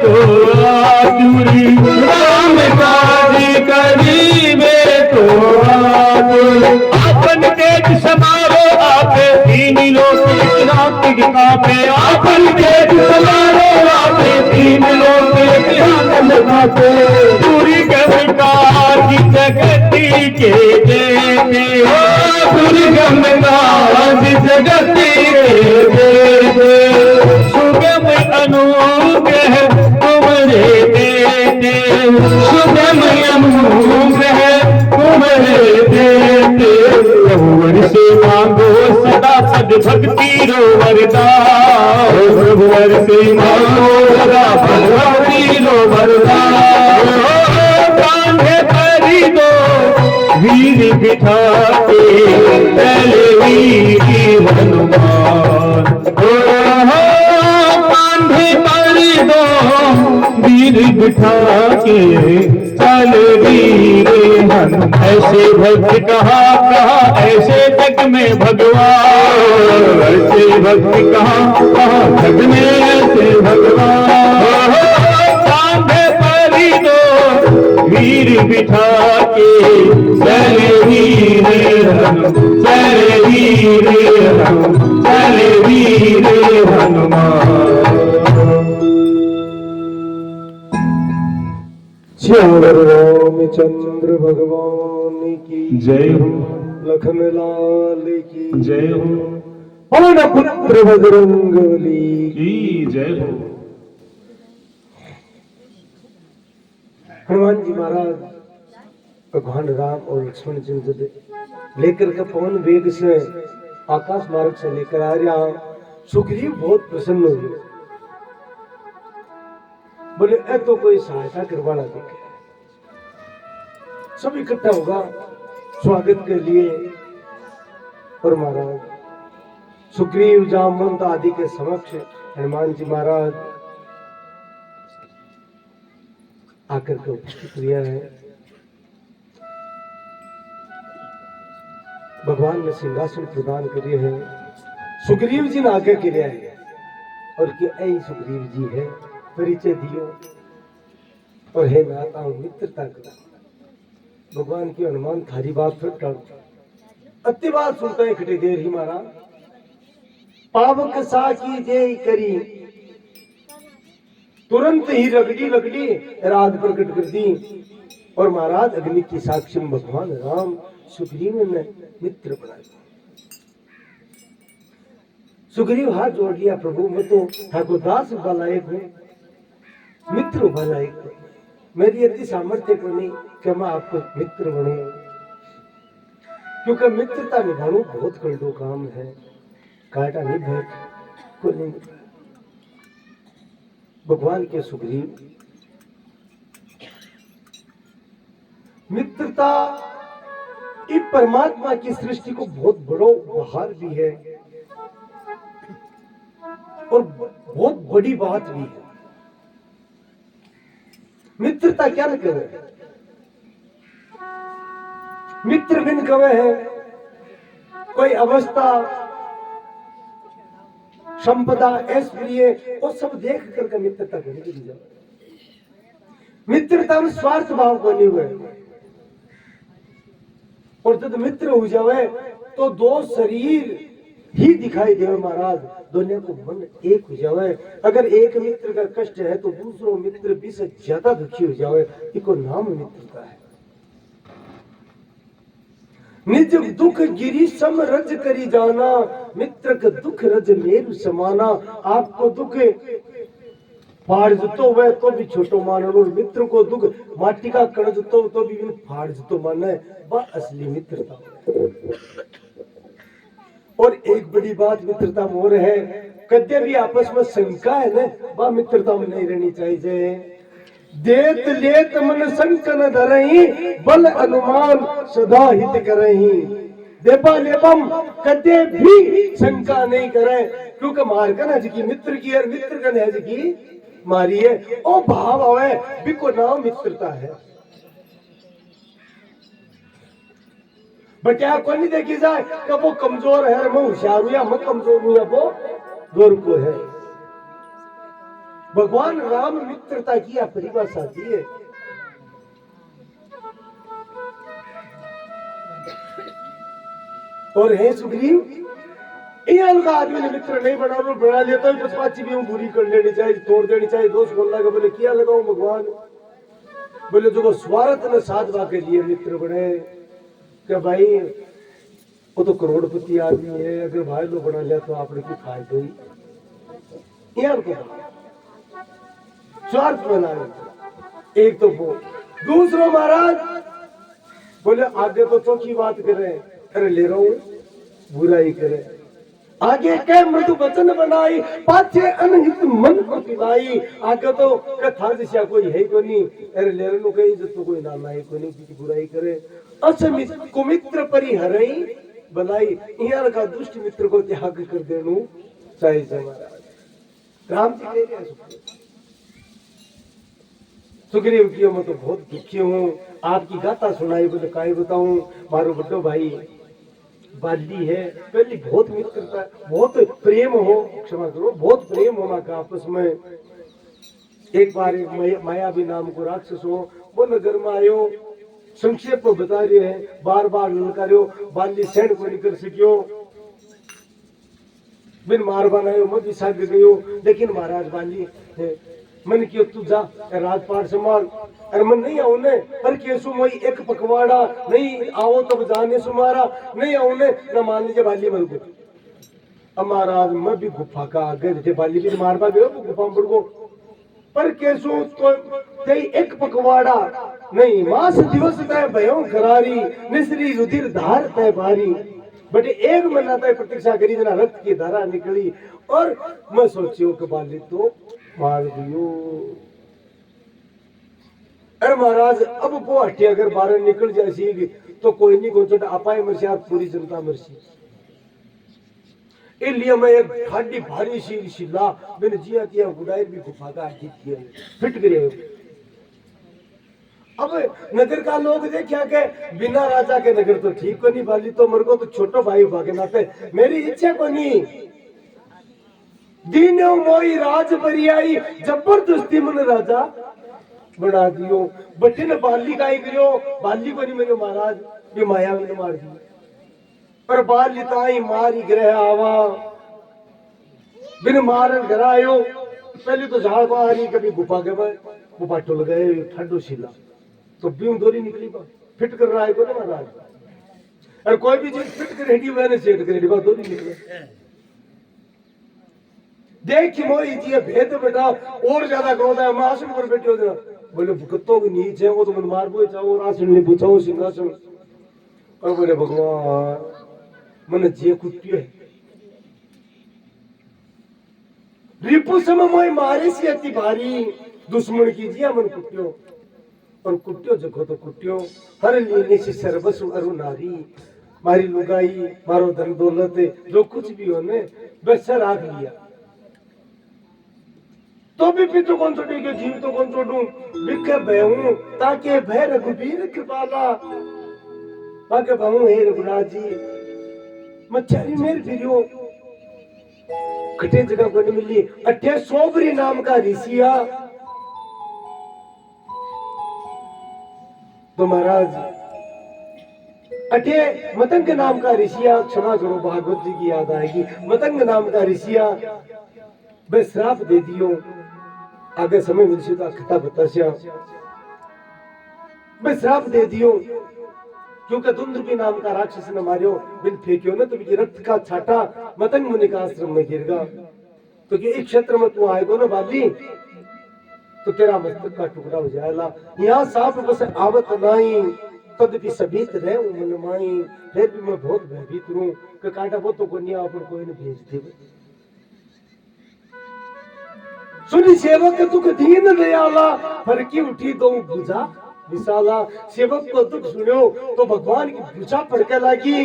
[SPEAKER 2] तो आतुरी राम काजी करिबे तो आतुरी आपन तेज समारो आपे तीन लोक रात कापे आपन तेज समारो आपे तीन लोक रात कापे दुर्गम काज जगति के देते दुर्गम काज जगति के देते सुगम अनुग्रह तुम्हारे देते सुगम अनुग्रह तुम्हारे देते रघुवर से मांगो सदा पद भक्ति रो वरदान रघुवर से मांगो सदा पद भक्ति रो वरदान कांधे परी दो वीर बिठा के चले वीर हनुमान कांधे परी दो वीर बिठा के चल वीर हनुमान ऐसे भक्त कहा कहा ऐसे जग में भगवान ऐसे भक्त कहा जग में ऐसे भगवान कांधे परी दो वीर बिठा के चले वीर चले वीर चले वीर हनुमान
[SPEAKER 1] श्यावर रामचंद्र भगवान की
[SPEAKER 2] जय हो
[SPEAKER 1] लखन लाल की
[SPEAKER 2] जय हो
[SPEAKER 1] पवन पुत्र बजरंग बली
[SPEAKER 2] की जय हो
[SPEAKER 1] हनुमान जी महाराज भगवान राम और लक्ष्मण जी को लेकर के पवन वेग से आकाश मार्ग से लेकर आ रहा सुग्रीव बहुत प्रसन्न हो गए बोले ए तो कोई सहायता करवाना देखे सब इकट्ठा होगा स्वागत के लिए और महाराज सुग्रीव जामवंत आदि के समक्ष हनुमान जी महाराज आकर के उपस्थित हुआ है। भगवान ने सिंहासन प्रदान करे है। सुग्रीव जी ने आगे किया है और कि ऐ सुग्रीव जी है परिचय दियो और हे नाता मित्रता करो। भगवान की हनुमान थारी बात फिर टाल अति बात सुनता है खटे देर ही मारा पावक सा की जय करी तुरंत ही रगड़ी लगड़ी राज प्रकट कर दी और महाराज अग्नि की साक्षी में भगवान राम सुग्रीव ने मित्र बनाया। सुग्रीव हाथ जोड़ लिया प्रभु मैं तो ठाकुर दास भलायक हूँ मित्र भलायक हूँ मेरी इतनी सामर्थ्य को नहीं कि मैं आपको मित्र बनूं क्योंकि मित्रता निभाना बहुत कड़ो काम है काटा नहीं भेद को नहीं। भगवान के सुग्रीव मित्रता इस परमात्मा की सृष्टि को बहुत बड़ो उपहार भी है और बहुत बड़ी बात भी है। मित्रता क्या न करे मित्र बिन कवे है कोई अवस्था संपदा ऐश्वर्य वो सब देख करके मित्रता करने की मित्रता में स्वार्थ भाव को नहीं हुए और जब मित्र हो जावे तो दो शरीर ही दिखाई देवे महाराज दुनिया को मन एक हो जावे। अगर एक मित्र का कष्ट है तो दूसरों मित्र भी से ज्यादा दुखी हो जावे इसको नाम मित्रता है। निज दुख गिरी सम रज करी जाना मित्र का दुख रज मेरु समाना। आपको दुख फाड़ जतो वह तो भी छोटो मानो और मित्र को दुख माटी का कण जतो तो भी फाड़ जतो माने वह असली मित्रता। और एक बड़ी बात मित्रता मोर है कदे भी आपस में शंका है ना वह मित्रता में नहीं रहनी चाहिए। देत लेत मन संकन धरही बल अनुमान सदा हित करही। देपा लेपम कदे भी शंका नहीं करे क्योंकि मार का नज की मित्र की और मित्र का नज की मारी है ओ भाव आवे बिको नाम मित्रता है। बटिया को नहीं देखी जाए कि वो कमजोर है मैं होशियार हूं या मैं कमजोर हूं या वो जोर को है। भगवान राम मित्रता की यह परिभाषा दी है। और है सुग्रीव इन का आदमी ने मित्र नहीं बना लिया तो पचपाची भी बुरी कर लेनी चाहिए, तोड़ देनी चाहिए। दोस्त बोलना के बोले किया लगाऊं भगवान, बोले जो स्वार्थ ने साधवा के लिए मित्र बने क्या भाई वो तो करोड़पति आदमी है, अगर भाई लो बना लिया तो आपने की फायदा ही यार को स्वार्थ बना एक तो वो। दूसरा महाराज बोले आगे तो चौकी बात करे, अरे ले रहा हूं बुराई करे, आगे के मृदु वचन बनाई पाछे अनहित मन को पिलाई। आगे तो कथा दिशा कोई है को नहीं, अरे ले लो कहीं इज्जत तो कोई नाम है कोई नहीं की बुराई करे। असमित कुमित्र परिहरई बनाई, यहाँ का दुष्ट मित्र को त्याग कर देनु चाहिए महाराज। राम जी कह रहे सुग्रीव की मैं तो बहुत दुखी हूँ, आपकी गाथा सुनाई बोले काई बताऊं। मारो बड़ो भाई बाली है, पहली बहुत मित्रता बहुत प्रेम हो, क्षमा करो बहुत प्रेम होना का आपस में। एक बार एक माया भी नाम को राक्षस हो वो नगर में आयो, संक्षेप में बता रहे हैं, बार बार ललकार्यो बाली सैन को निकल सकियो, बिन मार बनायो मैं भी साग गयो। लेकिन महाराज बाली मन की तू जा राजपाट संभाल, अरे मन नहीं आओ ने पर केसु मोई एक पकवाड़ा नहीं आओ तब जाने सुमारा नहीं आओ ने न मान लीजिए बाली मर गई। अब महाराज मैं भी गुफा का आगे थे बाली भी मारवा गयो गुफा में गो, पर केसु तो तेई एक पकवाड़ा नहीं मास दिवस तय भयो करारी निसरी रुधिर धार तय भारी। बटे एक महीना तय प्रतीक्षा करी जना रक्त की धारा निकली और मैं सोचियो कि बाली तो मार दियो। अरे महाराज अब वो हट्टी अगर बाहर निकल जाए तो कोई नहीं को अपाय मरसी आप पूरी जनता मरसी। इसलिए मैं एक ठाडी भारी सी शिला मैंने जिया किया गुडाई भी गुफा का फिट गए। अब नगर का लोग देखा के बिना राजा के नगर तो ठीक को नहीं बाली तो मेरे को तो छोटो भाई भागे नाते मेरी इच्छा को नहीं दीनो मोई राज बरियाई जबरदस्ती मन राजा बना दियो। बच्चे ने बाली का ही करियो बाली को नहीं मेरे महाराज ये माया ने मार दी, पर बाली ताई मारी ग्रह आवा बिन मारन घर आयो। पहले तो झाड़ बाहरी कभी गुफा के गुफा टुल गए ठंडो शिला तो ब्यूं दोरी निकली बा फिट कर रहा है को ना महाराज, और कोई भी चीज फिट कर रेडी मैंने सेट कर रेडी बा दोरी निकले देख मोई जी भेद बेटा और ज्यादा क्रोध है। मैं आसन पर बैठे हो जरा बोले भुगतो की नीच है वो तो मन मार बोए चाहो और आसन नहीं पूछाओ सिंहासन। और बोले भगवान मन जे कुटियो है रिपु सम मोई मारे सी अति भारी दुश्मन की जिया मन कुटियो और कुटियो जगो तो कुटियो हर लीने से सर्वस्व अरु नारी मारी लुगाई मारो धन दौलत जो कुछ भी होने बस राख लिया तो भी पितु कौन छोड़ी के जीव तो कौन छोड़ू बिके भयऊ ताके भय रघुबीर कृपाला ताके भयऊ हे रघुनाथ जी मच्छरी मेर फिरियो कटे जगह को नहीं मिली। अठे सोबरी नाम का ऋषिया तो महाराज अठे मतंग नाम का ऋषिया, क्षमा करो भागवत जी की याद आएगी, मतंग नाम का ऋषिया बे श्राप दे दियो आगे समय मिलसी तो कथा बतासिया बे श्राप दे दियो क्योंकि दुंदुभी नाम का राक्षस ने मारियो बिन फेंकियो ना तो ये रक्त का छाटा मतंग मुनि का आश्रम में गिरगा। तो ये एक क्षेत्र में तू आएगो ना बाली तो तेरा मस्तक का टुकड़ा हो जाएगा। यहाँ सांप बस आवत नहीं तदपि सबीत रहे मन माई फिर भी मैं बहुत भयभीत हूँ कि कांटा वो तो कोनिया पर कोई ने भेज दे। सुनी सेवक दुख दीन दयाला पर की उठी दो बुझा विशाला। सेवक को दुख सुनो तो भगवान की भुजा पड़के लगी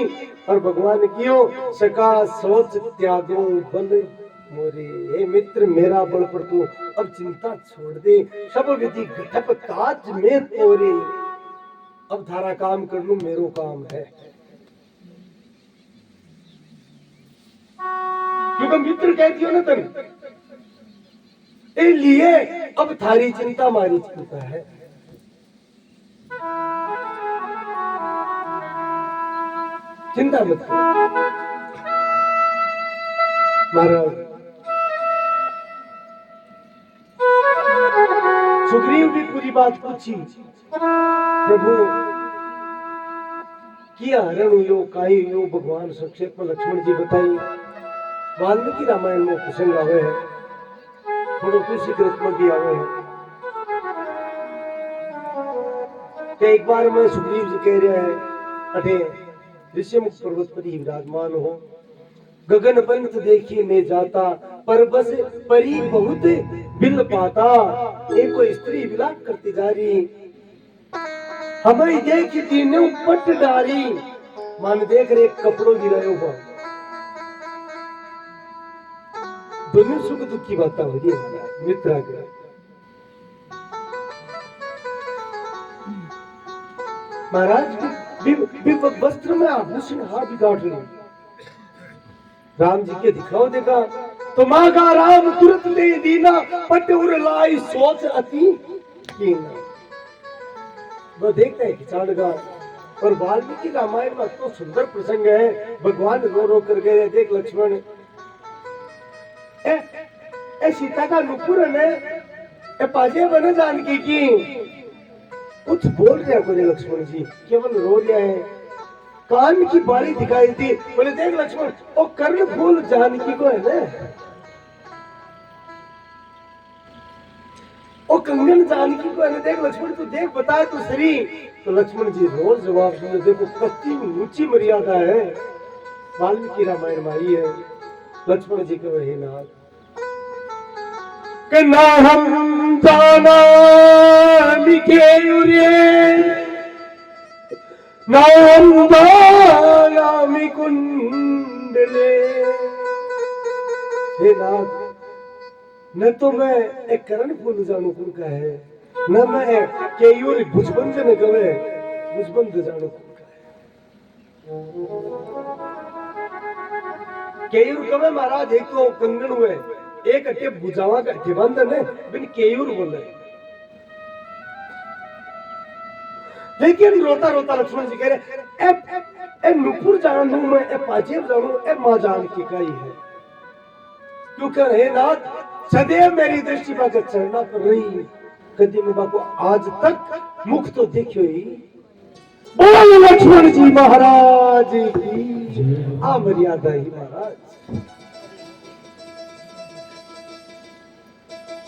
[SPEAKER 1] और भगवान कियो सका सोच त्यागो बल मोरे। हे मित्र मेरा बल पर तू अब चिंता छोड़ दे सब विधि घटप काज में तोरे। अब थारा काम कर लू मेरो काम है क्योंकि मित्र कहती हो ना तुम लिए अब थारी चिंता मारी चिंता है। चिंता मत करो महाराज। सुग्रीव भी पूरी बात पूछी, प्रभु किया हरण यो काई यो भगवान संक्षेप में लक्ष्मण जी बताई। वाल्मीकि रामायण में प्रसंग आवे है, थोड़ो तुलसी कृत में भी आवे है। तो एक बार में सुग्रीव जी कह रहे हैं अठे ऋषिमुख पर्वत पर ही विराजमान हो, गगन पंथ देखी मैं जाता पर बस परी बहुत बिल पाता। एक कोई स्त्री विलाप करती जा रही, हमें देखी तीनों पट डाली, मान देख रहे कपड़ों गिरायो हुआ। दोनों सुख दुख की बात हो रही है मित्र के। महाराज वस्त्र में आभूषण हाथ गाड़ रहे, राम जी के दिखाओ देखा तो मागा राम तुरंत दे दीना, पट उर लाई सोच अति कीना। वो देखता है किसान का। और वाल्मीकि रामायण में तो सुंदर प्रसंग है, भगवान रो रो कर गए देख लक्ष्मण ए सीता का नुपुर है ए पाजे बने जानकी की। कुछ बोल रहा कोई लक्ष्मण जी, केवल रो रहा है, कान की बाली दिखाई दी। बोले देख लक्ष्मण ओ कर्ण फूल जानकी को है ना, ओ कंगन जानकी को है ना, देख लक्ष्मण तू देख बताए तो सही। तो लक्ष्मण जी रोज जवाब दिए, देखो कितनी ऊंची मर्यादा है वाल्मीकि रामायण में आई है। लक्ष्मण जी कहे हे नाथ कि ना हम जाना लिखे उरे ना हम जाना कुंडले। हे नाथ न तो मैं एक करण फूल जानू कौन का है, न मैं केयूर भुजबंद न गवे भुजबंद जानू कौन का है। केयूर कवे महाराज एक तो कंगन हुए, एक अटे भुजावा का अटे बंधन है, बिन केयूर बोले। लेकिन रोता रोता लक्ष्मण जी कह रहे ए नुपुर जानू मैं, ए पाजेब जानू, ए मां जानकी का ही है। क्योंकि हे नाथ सदैव मेरी दृष्टि बाका चरणा पर रही, कभी मैं बाको आज तक मुख तो देखियो ही। बोल लक्ष्मण जी महाराज की आ मर्यादा ही महाराज।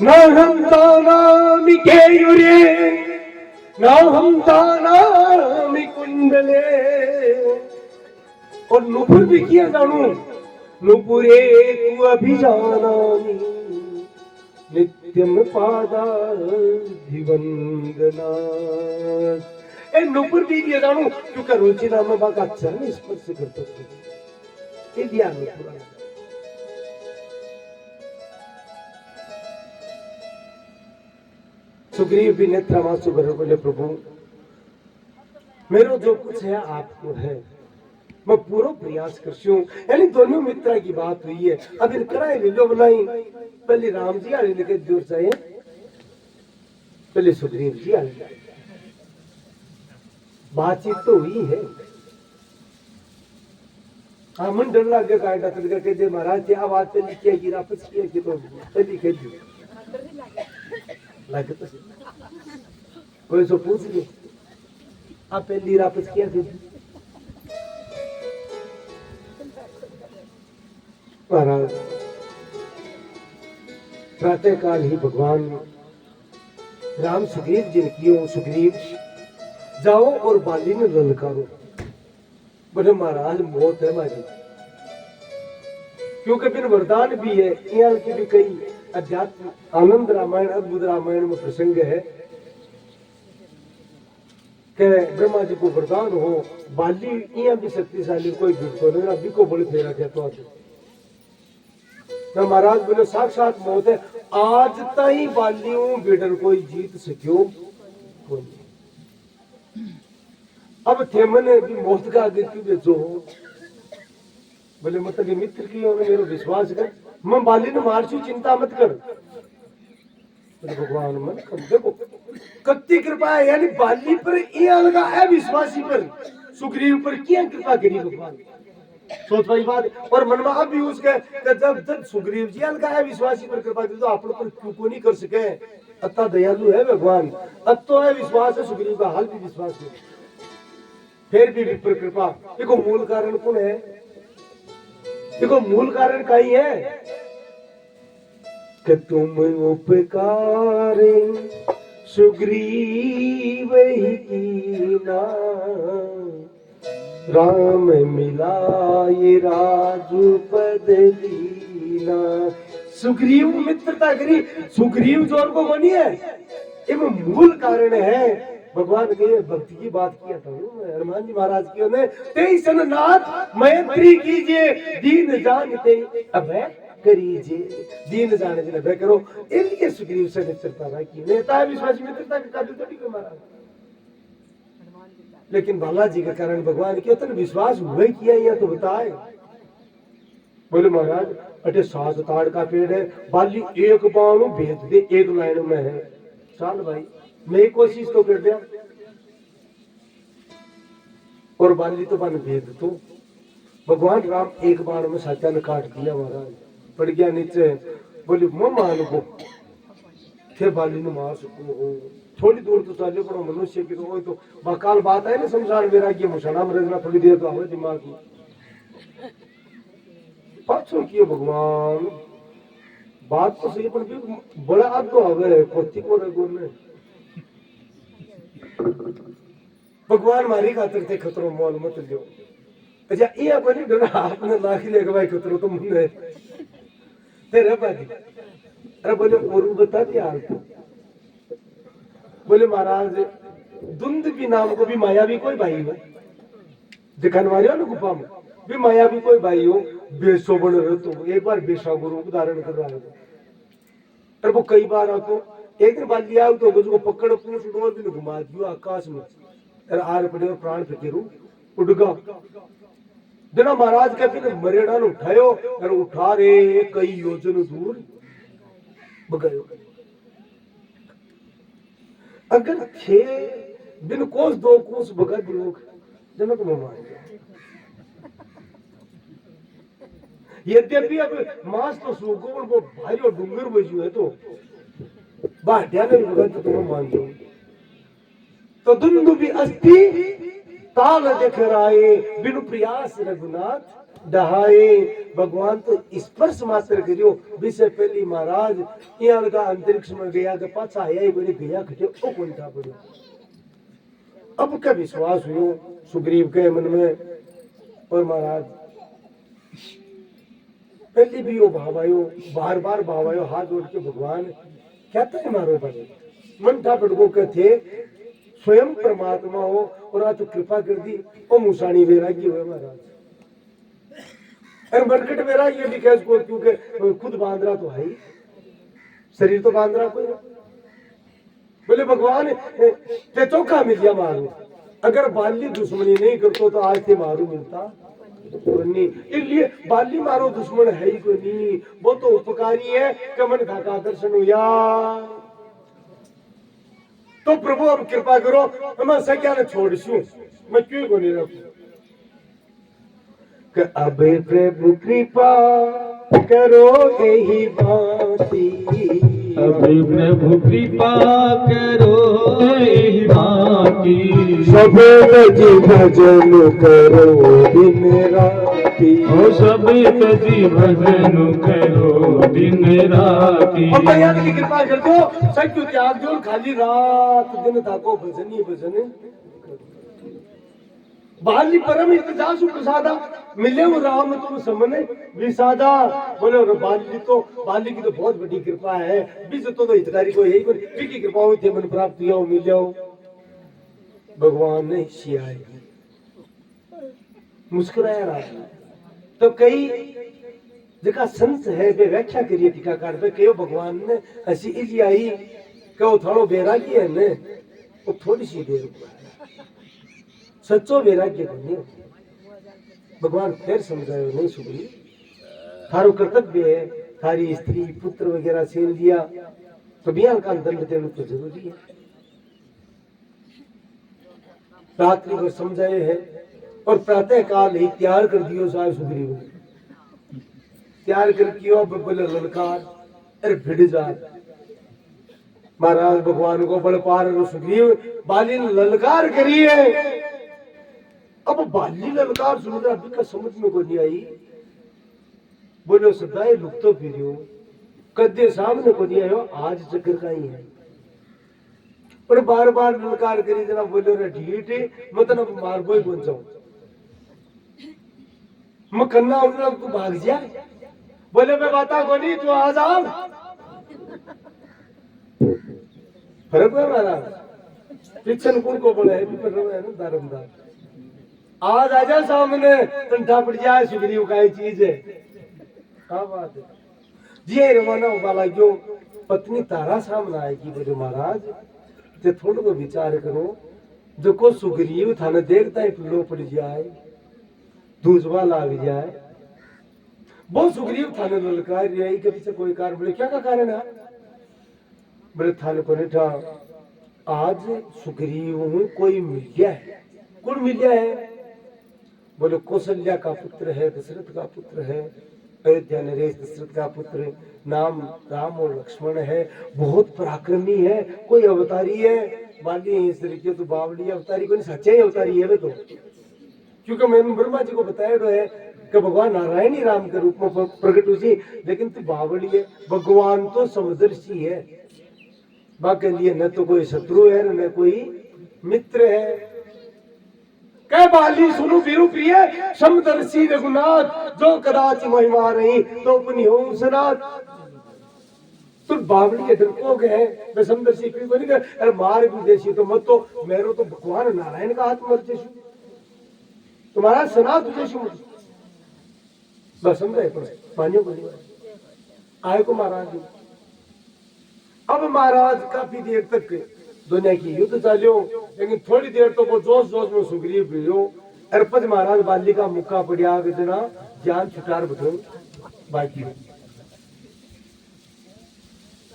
[SPEAKER 1] न हम दानामि केयुरे न हम दानामि कुंडले। और नुपुर भी किया जानू, नुपुरे तू अभिजानामि नित्यम पादा वंदना। ए नुपुर भी दिया जानू क्योंकि रुचिरा में बाका चरण स्पर्श करते थे, ये दिया नुपुर। सुग्रीव भी नेत्रमासु भर बोले प्रभु मेरो जो कुछ है आपको है, मैं पूरा प्रयास करती हूँ। यानी दोनों मित्रा की बात हुई है, अब इन कराए ले लो बनाई। पहले राम जी आने लगे दूर से, पहले सुग्रीव जी आने लगे, बातचीत तो हुई है। हाँ मन डर लग गया कायदा करके कह दे महाराज क्या बात चली क्या गिरा पछ किया कि तो पहली कह दी लगे तो कोई सो पूछ ले आप पहली रापस किया थी महाराज। प्रातः काल ही भगवान राम सुग्रीव जी ने कियो, सुग्रीव जाओ और बाली में ललकारो। बोले महाराज मौत है हमारी, क्योंकि फिर वरदान भी है। यहाँ की भी कई अध्यात्म आनंद रामायण अद्भुत रामायण में प्रसंग है कि ब्रह्मा जी को वरदान हो बाली यहाँ भी शक्तिशाली कोई झूठ को नहीं, अभी को बोले फेरा कहता तो महाराज बोले साक्षात मौत है। आज तई बालियों बेडर कोई जीत सको कोई। अब थे मने भी मौत का आगे क्यों बेचो, बोले मतलब ये मित्र की होने मेरो विश्वास कर, मैं बाली ने मारछू, चिंता मत कर। बोले भगवान मन कर देखो कत्ती कृपा है, यानी बाली पर ये अलगा है, विश्वासी पर सुग्रीव पर क्या कृपा करी भगवान। सोच भाई बात, और मन में अब भी उसके जब जब सुग्रीव जी अलगा है विश्वासी पर कृपा करी तो आप पर क्यों को नहीं कर सके। अत्ता दयालु है भगवान, अब तो है विश्वास है सुग्रीव का, हाल भी विश्वास है, फिर भी विप्र कृपा। देखो मूल कारण कौन है, देखो मूल कारण कहीं है कि तुम उपकार सुग्रीव ही कीना, राम मिलाए राजपद लीना। सुग्रीव मित्रता करी, सुग्रीव जोर को बनी है, ये मूल कारण है। भगवान के भक्ति की बात किया था हनुमान जी महाराज की, उन्हें तेईस नाथ मैत्री कीजिए दीन जानते अब करीजिए, दीन जाने दिन अब करो। इनके सुग्रीव से मित्रता की नेता विश्वासी मित्रता का काबिल थोड़ी को महाराज, लेकिन बालाजी के कारण भगवान के उतने विश्वास हुए किया या तो बताए। बोले महाराज अटे 7 ताड़ का पेड़ है, बाली एक बाणु भेज दे, एक लाइन में है, चल भाई मैं कोशिश तो कर दिया, और बाली तो बन भेज तो भगवान राम एक बाण में साचा ने काट दिया, महाराज पड़ गया नीचे। बोले मैं मान को थे बाली ने मार सको, थोड़ी दूर तो चले पर मनुष्य की तो बकाल बात है ना, संसार मेरा की मुसला मरना थोड़ी देर तो हमें दिमाग में पाछो किए भगवान, बात तो सही पर भी बड़ा अब तो हवे पोती को रगो ने भगवान मारी खातर थे खतरो मोल मत लियो। अच्छा ये कोई डर आपने लाख ले के भाई खतरो तो मुंह है तेरे बाजी। अरे बोले और बता क्या हाल तो, बोले महाराज दुंद भी नाम को भी माया भी कोई भाई हो, दिखन मारियो ना गुफा में भी माया भी कोई भाई हो, बेसो बन रहे तो एक बार बेसा गुरु उदाहरण कर रहा है। और वो कई बार आपको एक दिन बाल लिया तो उसको पकड़ पूछ डोर भी घुमा दियो आकाश में, और आर पड़े प्राण फिकिरू उड़गा जना महाराज के फिर मरेड़ा उठायो और उठा रे कई योजन दूर बगायो। अगर 6 दिन कोस 2 कोस बगा लोग जनक में मार यद्यपि अब मास तो सूखो और वो भारी और डूंगर बजू है तो बाढ़िया ने बगा तो तुम मान दो तो दुंदु भी अस्थि ताल देख राये बिनु प्रयास रघुनाथ दहाए। भगवान तो स्पर्श मात्र करियो विषय पहली महाराज यहाँ का अंतरिक्ष में गया के पाछा आया ही बोले गया खटे ओ कौन था बोले। अब क्या विश्वास हुआ सुग्रीव के मन में, और महाराज पहले भी वो भावायो बार बार भावायो हाथ जोड़ के भगवान कहता है मारो बने मन था पड़को के थे स्वयं परमात्मा हो और आज तो कृपा कर दी ओ मुसानी वैरागी हुए महाराज। और मरकट वैरागी भी कैसे को क्योंकि खुद बांध रहा तो है ही, शरीर तो बांध रहा कोई। बोले भगवान ते चौका मिल गया मारू, अगर बाली दुश्मनी नहीं करतो तो आज ते मारू मिलता नहीं, इसलिए बाली मारो दुश्मन है ही कोई नहीं, वो तो उपकारी है कमन का दर्शन हुआ। तो प्रभु अब कृपा करो मैं सख्या ने छोड़ू मैं क्यों को नहीं रखू। अब प्रभु कृपा करो यही बाती,
[SPEAKER 2] अब प्रभु कृपा करो यही बाती,
[SPEAKER 1] सब जी भजन करो दिन राती,
[SPEAKER 2] ओ सब जी भजन करो दिन राती।
[SPEAKER 1] और भैया की कृपा कर दो सच त्याग दो खाली रात दिन ताको भजन ही भजन। बाली परम इंतजासु प्रसादा मिले वो राम तुम समने विसादा। बोले बाली की तो बहुत बड़ी कृपा है, बीच तो हितकारी को यही की कृपा हुई थी मन प्राप्त हुआ मिल जाओ। भगवान ने सियाए मुस्कुराया रहा। तो कई जगह संत है वे व्याख्या करिए टीकाकार पे कहो भगवान ने ऐसी इजी आई कहो थोड़ो बैरागी है ने वो थोड़ी सी देर सच्चो वैराग्य बने भगवान फिर समझायो नहीं सुग्रीव, थारो कर्तव्य है, थारी स्त्री पुत्र वगैरह छीन लिया तो बियाह का दंड देना तो जरूरी है। रात्रि को समझाए है और प्रातः काल ही तैयार कर दियो साहब सुग्रीव ने, तैयार कर कियो बोले ललकार, अरे भिड़ जा महाराज भगवान को बड़ पार सुग्रीव बाली ने ललकार करी है। अब बाली ललकार सुनकर अभी का समझ में को नहीं आई, बोलो सदाए लुक तो फिर कदे सामने को नहीं आयो, आज चक्कर का ही है। पर बार बार ललकार करी जना बोलो रे ढीठ मतलब मार बोई बन जाऊं मैं कन्ना उधर तू भाग जा, बोले मैं बाता को नहीं तू आ जा। फर्क है महाराज, पिछन कुण को बोले भी पर है ना दारमदार, आज आजा सामने ठंडा पड़ जाए सुग्रीव का ही चीज है। क्या बात है जी, रवाना वाला जो पत्नी तारा सामने आएगी बोले महाराज ते थोड़ा को विचार करो, जो को सुग्रीव थाने देखता है पिलो पड़ जाए दूसवा लाग जाए, वो सुग्रीव थाने ललकार रही के पीछे कोई कारण, बोले क्या का कारण है, बोले थाने को नहीं था आज सुग्रीव कोई मिल गया है, कौन मिल गया है, बोले कौशल्या का पुत्र है, दशरथ का पुत्र है, अयोध्या नरेश दशरथ का पुत्र, नाम राम और लक्ष्मण है, बहुत पराक्रमी है, कोई अवतारी है, बाली इस तरीके तो बावली अवतारी को नहीं सच्चे ही अवतारी है वे तो, क्योंकि मैंने ब्रह्मा जी को बताया तो है कि भगवान नारायण ही राम के रूप में प्रकट हुई, लेकिन तू बावली है, भगवान तो समदर्शी है, बाकी लिए न तो कोई शत्रु है न कोई मित्र है। कह बाली सुनु वीरु प्रिय समदर्शी रघुनाथ, जो कदाच महिमा रही तो अपनी हो सनाथ। तो बावली के डरपोक है, मैं समदर्शी को नहीं कर, अरे मार भी देशी तो मत, तो मेरो तो भगवान नारायण का हाथ मर जेशु, तुम्हारा सनात जेशु मत, बस समझे मानियो को आए को महाराज। अब महाराज काफी देर तक दुनिया की युद्ध चालियो, लेकिन थोड़ी देर तो वो जोश जोश में सुग्रीव भिड़ो, अरपज महाराज बाली का मुक्का पड़िया इतना जान छुटार बठो बाकी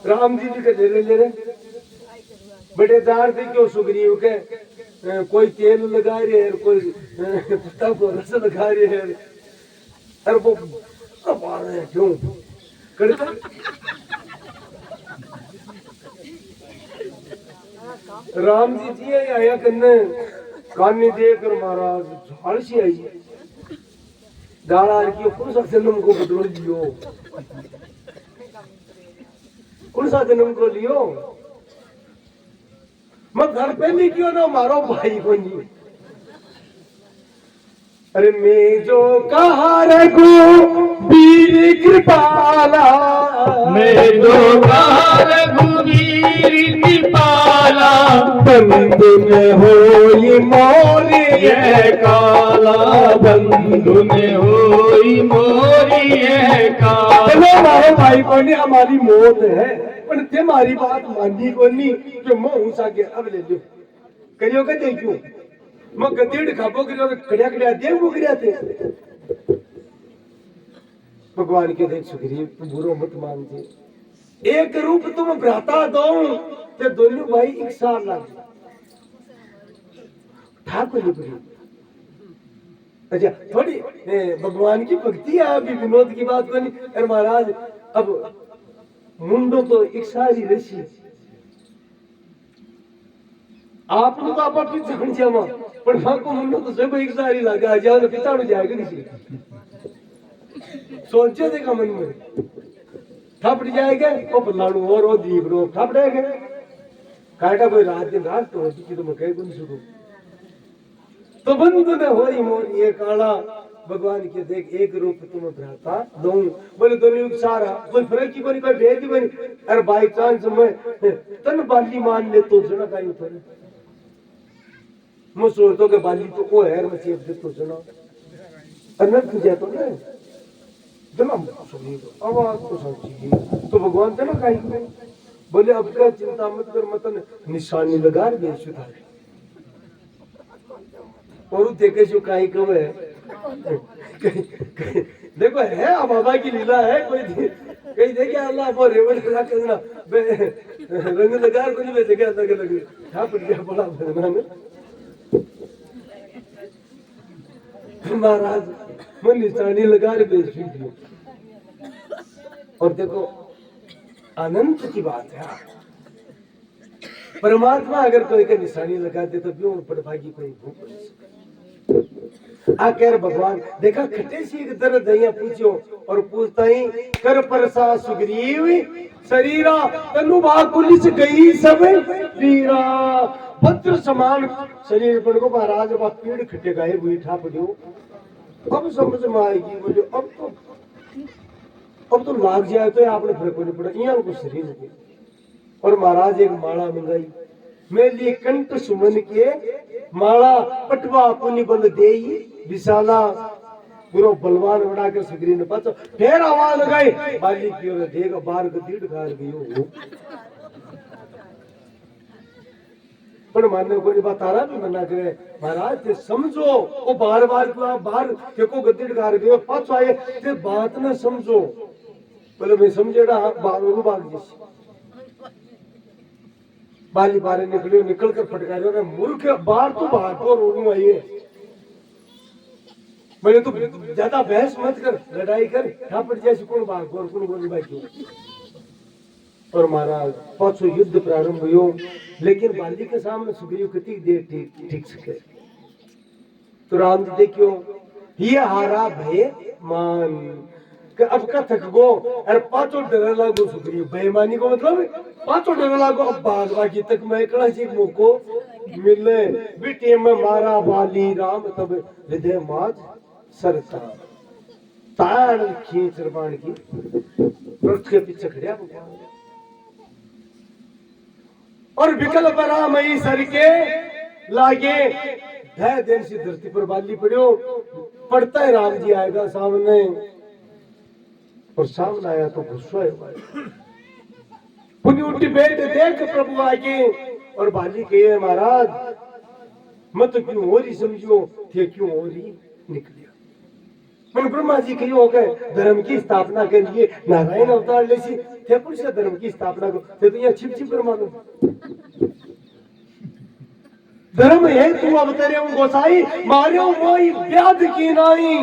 [SPEAKER 1] राम जी के ले रहे बड़े दार थे क्यों सुग्रीव के कोई तेल लगा रहे है, कोई पत्ता को रस लगा रहे है, अरे वो क्यों करता राम जी जी आया कन्ने कानी देख महाराज झालसी आई दाड़ा की कौन सा जन्म को बदल लियो, कौन सा जन्म को लियो, मैं घर पे नहीं क्यों ना मारो भाई को नहीं, अरे मैं जो कहा रघु वीर कृपाला,
[SPEAKER 2] मैं जो कहा रघुवीर कृपाला,
[SPEAKER 1] बंधु में होई मोरी
[SPEAKER 2] ये काला, बंधु में होई मोरी ये काला।
[SPEAKER 1] चलो मारो भाई को नहीं हमारी मौत है, पर ते हमारी बात मानी को नहीं जो मुंह सागे अब ले लो करियो के दे क्यों मैं गदेड़ खाबो करियो कड़िया कड़िया दे वो करिया थे। भगवान के देख सुग्रीव तुम बुरो मत मान दे, एक रूप तुम भ्राता दो ते दोनों भाई एक साथ लग ठाकुर लिपड़ी। अच्छा थोड़ी भगवान की भक्ति है, अभी विनोद की बात को नहीं। अरे महाराज अब मुंडो तो एक सारी रसी आप तो आप जान जावा, पर मां को मुंडो तो सब एक सारी लगा जाओ पिताड़ो जाएगा नहीं सोचे देखा मन में थपड़ जाएगा वो पलाड़ू और वो दीप रो थपड़ेगा काटा कोई रात दिन रात तो होती कि तो मैं कह नहीं शुरू तो बंधु ने होई मोर ये काला। भगवान के देख एक रूप तुम भ्राता दो बोले दोनों युग सारा कोई फर्क की कोई भेद ही बनी। अरे बाई चांस मैं तन बाली मान ले तो जना का ही थोड़े मैं सोचता के बाली तो को है मैं चेप दे तो जना अनंत तुझे तो ना जना सुनी तो आवाज तो समझी तो भगवान जना का ही बोले अब का चिंता मत कर मतन निशानी लगा दे सुधार और देखे जो काई कब है देखो है अब बाबा की लीला है कोई कहीं देखे अल्लाह वो रेवल करा करना रंग लगा कुछ भी देखे अलग अलग था पड़ गया बड़ा भरना में महाराज मन निशानी लगा रहे बेच दियो और देखो अनंत की बात है परमात्मा अगर कोई का निशानी लगा दे तो क्यों पड़भागी कोई भूख आकर भगवान देखा खटे सी दर दैया पूछो और पूछता ही कर परसा सुग्रीव शरीरा तनु भाकुलिस गई सब वीरा पत्र समान शरीर पर को महाराज बा पीड़ खटे गए हुई ठा पड़ियो अब समझ में आएगी बोलो अब तो लाग जाए तो आपने फर्क नहीं पड़ा यहाँ को शरीर के और महाराज एक माला मंगाई मेरे लिए कंठ सुमन के माला पटवा पुनि बल देई विशाला गुरु बलवान बना के सुग्रीव ने पाछो फिर आवाज लगाई बाली की ओर देख बार गदीड़ खार गयो पर मानने को नहीं बता रहा भी मना करे महाराज ते समझो वो बार बार को बाहर देखो गदीड़ खार गयो पाछो आए ते बात न समझो बोले मैं समझेड़ा बालों भाग जैसे बाली बारे निकलियो निकल कर फटकारियो ना मूर्ख बाहर तो बाहर को रोनू आइए बोले तू ज्यादा बहस मत कर लड़ाई कर ठापट जैसे कौन भाग और कौन बोली भाई और महाराज पांचों युद्ध प्रारंभ हुयो लेकिन बाली के सामने सुग्रीव कितनी देर ठीक सके तो राम जी देखियो ये हारा भय मान अब का थक गो और पांचों डर लागो सुग्रीव बेईमानी को मतलब पांचों डर लागो अब भागवा की तक मैं कड़ा सी मौको मिले बेटे में मारा बाली राम तब हृदय माज सरता ताड़ खींच रबाण की वृक्ष के पीछे खड़िया और विकल्प रामई सर के लागे धै दिन सी धरती पर बाली पड़ियो पड़ता है राम जी आएगा सामने और सामने आया तो गुस्सा है पुण्य उठी बैठ देख प्रभु आगे और बाली कहे महाराज मत क्यों हो रही समझो थे क्यों हो रही निकलिया मन ब्रह्मा जी कही हो गए धर्म की स्थापना के लिए नारायण अवतार ले सी थे पुरुष धर्म की स्थापना को थे तो यहाँ छिप छिप मानो धर्म है तू अवतरे गोसाई मारियो मोई व्याध की नाई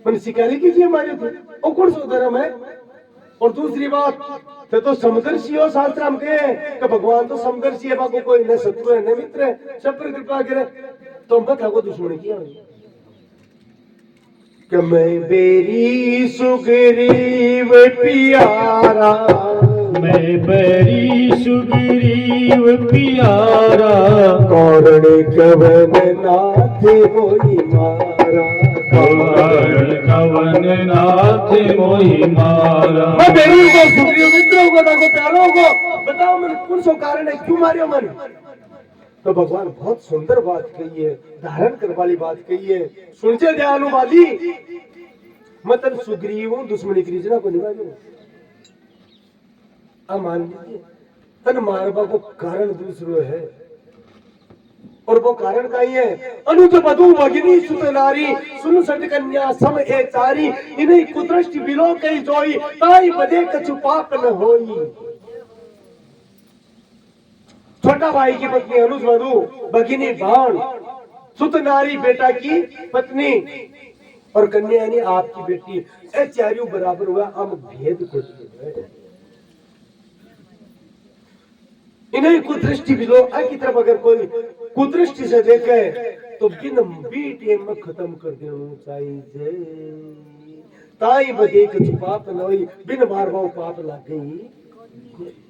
[SPEAKER 1] मन शिकारी कीजिए हमारे थे और कौन सा धर्म है और दूसरी बात तो समदर्शी हो शास्त्र हम कहे कि भगवान तो समदर्शी है बाको कोई न शत्रु है न मित्र है सब पर कृपा करे तो हम बता को दुश्मन किया कि मैं बेरी सुग्रीव प्यारा
[SPEAKER 2] मैं बेरी सुग्रीव प्यारा
[SPEAKER 1] कौरण कवन नाथ मोहि मारा
[SPEAKER 2] कौरण कवन नाथ मोहि मारा
[SPEAKER 1] मैं बेरी को सुग्रीव मित्रों को ताको प्यारों को बताओ मैंने कौन सा कारण है क्यों मारियो मन तो भगवान बहुत सुंदर बात कही है धारण कर वाली बात कही है सुनचे दयालु वाली मतलब सुग्रीव दुश्मनी की रीजना को निभाए मान लीजिए तन मारवा को कारण दूसरो है और वो कारण का ही है अनुज बधु भगिनी सुत नारी सुन सट कन्या सम ए चारी इन्हीं कुदृष्टि बिलो कई जोई ताई बदे कछु पाप न होई छोटा भाई की पत्नी अनुज वधु भगिनी भाण सुत नारी बेटा की पत्नी और कन्या यानी आपकी बेटी ए चारियों बराबर हुआ हम भेद को इन्हें कुदृष्टि भी लो की तरफ अगर कोई कुदृष्टि से देखे तो बिन बीटे में खत्म कर देना चाहिए ताई बदे कुछ पाप न होई बिन मारवाओ पाप लग गई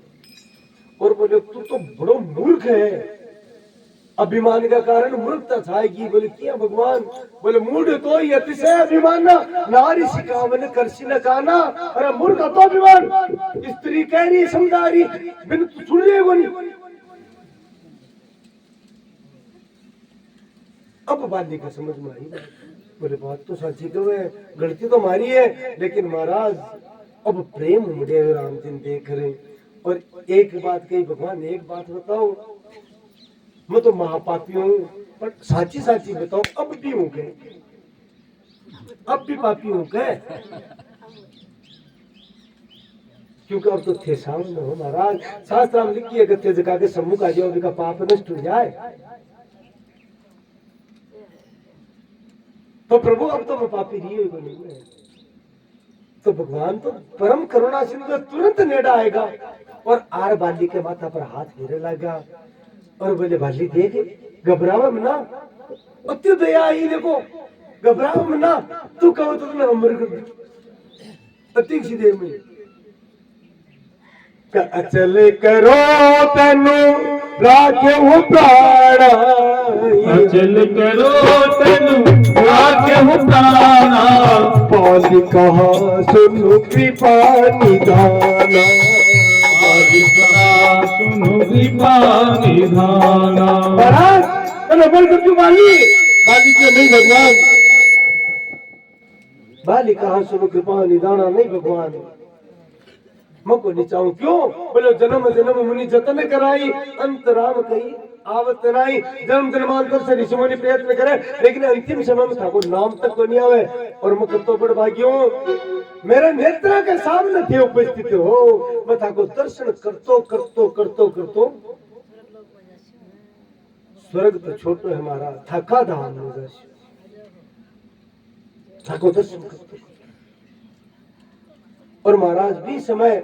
[SPEAKER 1] और बोले तू तो बड़ो मूर्ख है अभिमान का कारण मूर्खता छाएगी बोले क्या भगवान बोले मूढ़ तो ही अतिशय अभिमान नारी सिकावन करसी न काना अरे मूर्ख तो अभिमान स्त्री कह रही समझदारी बिन सुन रहे को नहीं अब बाली का समझ में आई बोले बात तो सच्ची कहो है गलती तो हमारी है लेकिन महाराज अब प्रेम मुझे राम जी देख रहे और एक बात कही भगवान एक बात बताओ मैं तो महापापी हूँ पर साची साची बताओ, अब भी हूं गए, अब भी पापी हूं गए, क्योंकि अब तो थे सामने हो महाराज। शास्त्र में लिखी है कि तेज का के सम्मुख आ जाओ, उनका पाप नष्ट हो जाए। तो प्रभु अब तो मैं पापी रही हो नहीं है, तो भगवान तो परम करुणा सिंधु तुरंत नेड़ा आएगा और आर बाली के माथा पर हाथ फेरे लगा और बोले बाली देख, घबरावा मना, अति दया आई देखो, घबरावा मना, तू कहो तो तुम्हें अमर कर दूं अति सी देर में। अचल करो तेनु राखे हो प्राण,
[SPEAKER 2] अचल करो तेनु राखे हो प्राणा,
[SPEAKER 1] पाल कहा सुनु कृपा निधाना,
[SPEAKER 2] सुनु कृपा निधाना।
[SPEAKER 1] महाराज मैंने अमर कर दूं बाली, बाली क्यों नहीं भगवान, बाली कहा सुनु कृपा निधाना, नहीं भगवान मको नहीं चाहूं, क्यों बोले जन्म जन्म मुनि जतन कराई, अंतराम कही आवत नहीं, जन्म जन्मांतर से ऋषि मुनि प्रयत्न करे, लेकिन अंतिम समय में ठाकुर नाम तक को नहीं आवे, और मैं तो बड़ भाग्यों मेरे नेत्र के सामने थे उपस्थित हो, मैं ठाकुर दर्शन करतो करतो करतो करतो स्वर्ग तो छोटो है हमारा, थका धाम ठाकुर दर्शन करतो। और महाराज भी समय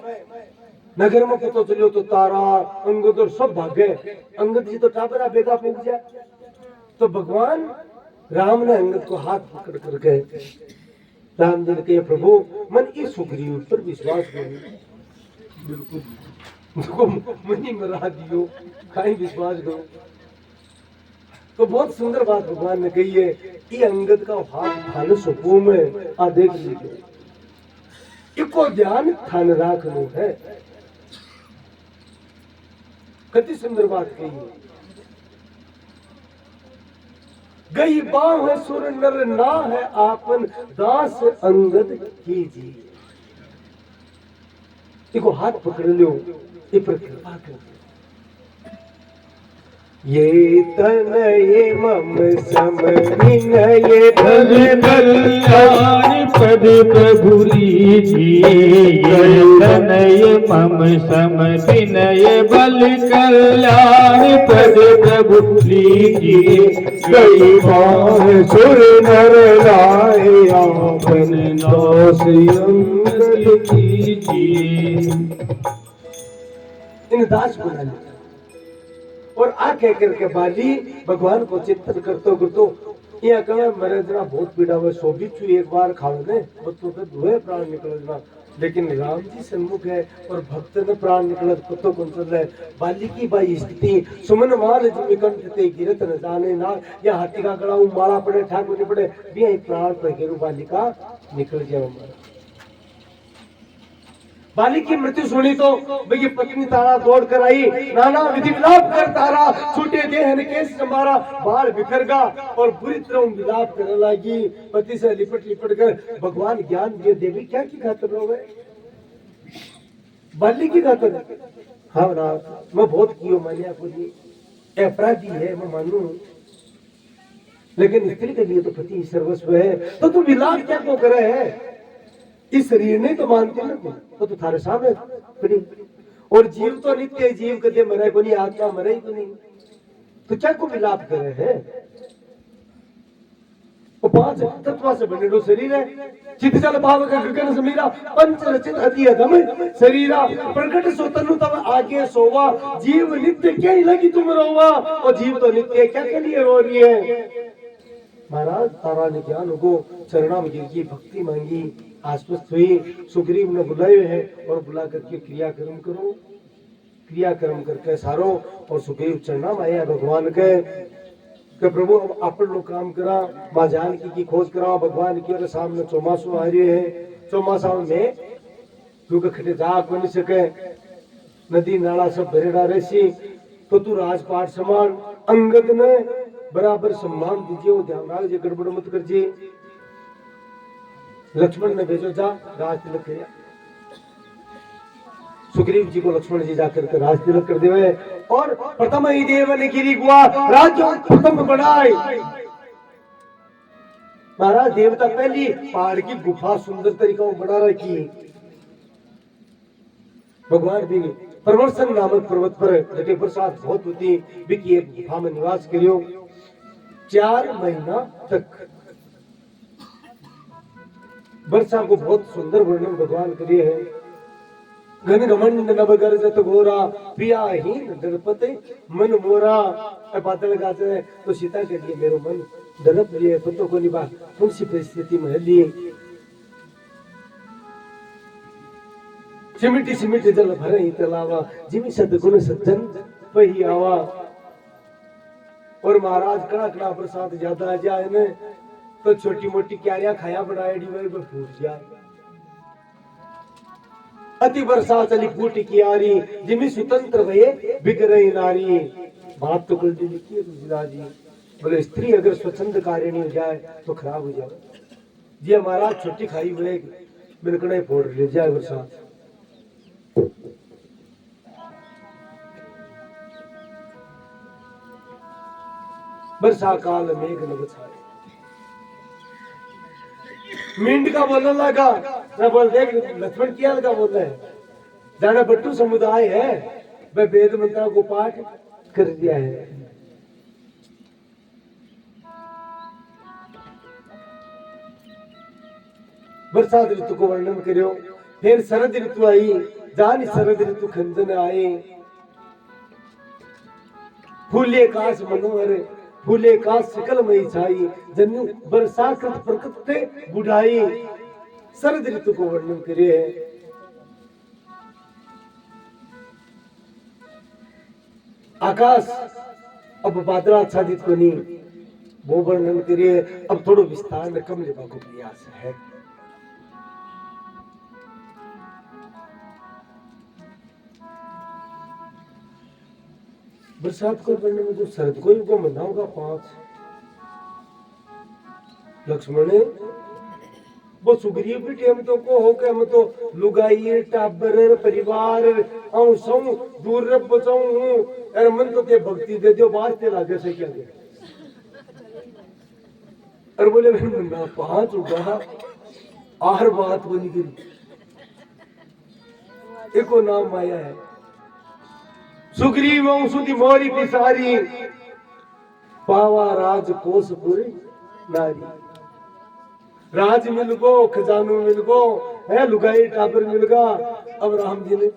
[SPEAKER 1] नगर में पता चलियो तो तारा अंगद और सब भागे, अंगद जी तो टापरा बेगा पहुंच जाए, तो भगवान राम ने अंगद को हाथ पकड़ कर गए, राम जी ने कहा प्रभु मन इस सुग्रीव पर विश्वास करो, बिल्कुल मनी मरा दियो, कहीं विश्वास करो। तो बहुत सुंदर बात भगवान ने कही है, ये अंगद का हाथ थाने सुपो में आ देख लीजिए, इको ध्यान थान राखनो है, कति सुंदर बात कही है। गई बाह सुर नर ना है आपन, दास अंगद कीजिए, इको हाथ पकड़ लो, ये पर कृपा कर, ये तन ये मम सम विनय
[SPEAKER 2] पद कल्याण पद प्रभु लीजिए, तनय मम सम विनय बल कल्याण पद प्रभु लीजिए,
[SPEAKER 1] कई बार सुर नर लाए आपन, दास अंगद
[SPEAKER 2] कीजिए।
[SPEAKER 1] इन दास बुला लिया और आ कह करके बाली भगवान को चिंतन करतो करतो यहाँ कहा मेरे जना बहुत पीड़ा हुआ, सो भी छू एक बार खाओ ने बच्चों के दुए प्राण निकलना, लेकिन राम जी सन्मुख है और भक्त ने प्राण निकल कुत्तो कौन चल रहा है। बाली की बाई स्थिति सुमन माल जिमिकंठ ते गिरत न जाने ना, या हाथी का गड़ा माला पड़े ठाकुर नहीं पड़े भी एक प्राण पर गिरू बाली का निकल गया हमारा। बाली की मृत्यु सुनी तो भई पत्नी तारा दौड़ कर आई, नाना विधि विलाप कर तारा, छूटे देहन केस समारा, बाल बिखर गा और बुरी तरह विलाप करने लगी, पति से लिपट लिपट कर भगवान ज्ञान दिए, देवी क्या की खातिर रो गए, बाली की खातिर। हाँ ना मैं बहुत कियो मानिया को जी अपराधी है मैं मानू, लेकिन स्त्री के लिए तो पति सर्वस्व है, तो तू विलाप क्या को करे है, इस शरीर नहीं तो मानते ना तो थारे सामने खड़ी, और जीव तो नित्य, जीव कदे मरे को नहीं, आत्मा मरे ही तो नहीं, तो क्या को विलाप करे है। वो पांच तत्व से बने शरीर है, चित जल भाव का गगन समीरा, पंच रचित अति अधम शरीरा, प्रकट सो तनु तब आगे सोवा, जीव नित्य क्या ही लगी तुम रोवा, और जीव तो नित्य क्या के लिए रो रही है। महाराज तारा ने ज्ञान को चरणा में गिर की भक्ति मांगी, आश्वस्त हुई, सुग्रीव ने बुलाए हैं और बुला करके क्रियाक्रम करो, क्रियाक्रम करके सारो, और सुग्रीव चरणा में आया भगवान के कि प्रभु अब अपन लोग काम करा, माँ जानकी की खोज करा, भगवान की और सामने चौमासु आ रहे हैं, चौमासा में क्योंकि खटे जा को नहीं सके, नदी नाला सब भरेड़ा रही, तो तू राजपाट समान अंगद ने बराबर सम्मान दीजिए, वो ध्यान रखिए गड़बड़ मत करिए। लक्ष्मण ने भेजो जा राज तिलक किया, सुग्रीव जी को लक्ष्मण जी जाकर के राज तिलक कर देवे, और प्रथम ही देवन गिरी गुआ राज्य प्रथम बनाए। महाराज देवता पहली पहाड़ की गुफा सुंदर तरीका में बना रखी। भगवान भी प्रवर्सन नामक पर्वत पर जटे प्रसाद बहुत होती विकी एक गुफा में निवास करियो 4 महीना तक। वर्षा को बहुत सुंदर वर्णन भगवान करे है। घन घमंड नभ गर्जत घोरा प्रियाहीन डरपते मन मोरा। बादल गाते तो सीता के लिए मेरो मन डरप लिए पत्तों को निभा कौन सी परिस्थिति में लिए। सिमिटी सिमिटी जल भरे ही तलावा जिमी सदगुण सज्जन पही आवा। और महाराज कड़ा कड़ा प्रसाद ज्यादा आ जाए न तो छोटी मोटी क्यारियां खाया बनाएगी वही में फूट जाए। अति वर्षा चली फूट की आरी जिमी स्वतंत्र भये बिक रही नारी। बात तो कुल लिखी है तुलसीदास जी बोले स्त्री अगर स्वच्छंद कार्य नहीं हो जाए तो खराब हो जाए। जी हमारा छोटी खाई हुए मिलकड़े फोड़ ले जाए बरसात। वर्षा काल मेघ न बछाए। मींड का बोलने लगा मैं बोल देख लक्ष्मण किया लगा बोल रहे जाना बट्टू समुदाय है वह वेद मंत्रों को पाठ कर दिया है। बरसात ऋतु को वर्णन करियो। फिर शरद ऋतु आई जान शरद ऋतु खंजन आए। फूले काश मनोहर फूले काश सकल मई छाई जन्यु बरसा कृत प्रकृति बुढ़ाई। शरद ऋतु को वर्णन करे है। आकाश अब बादल आच्छादित को नहीं वो वर्णन करे। अब थोड़ो विस्तार में कम लेवा को प्रयास है। बरसात को वर्णन में जो शरद को मनाऊंगा 5 लक्ष्मण वो सुग्रीव भी टेम तो को हो के हम तो लुगाई टाबर परिवार औ सौ दूर रब बचाऊं हूं अरे मन तो ते भक्ति दे दियो बात ते लागे से क्या दे। अरे बोले ना 5 उगा आर बात बनी गई एको नाम माया है। सुग्रीव सुधी मोरी पिसारी पावा राज कोसपुर नारी। राज मिल गो खजानो मिल गो है लुगाई टाबर मिल गा। अब राम जी ने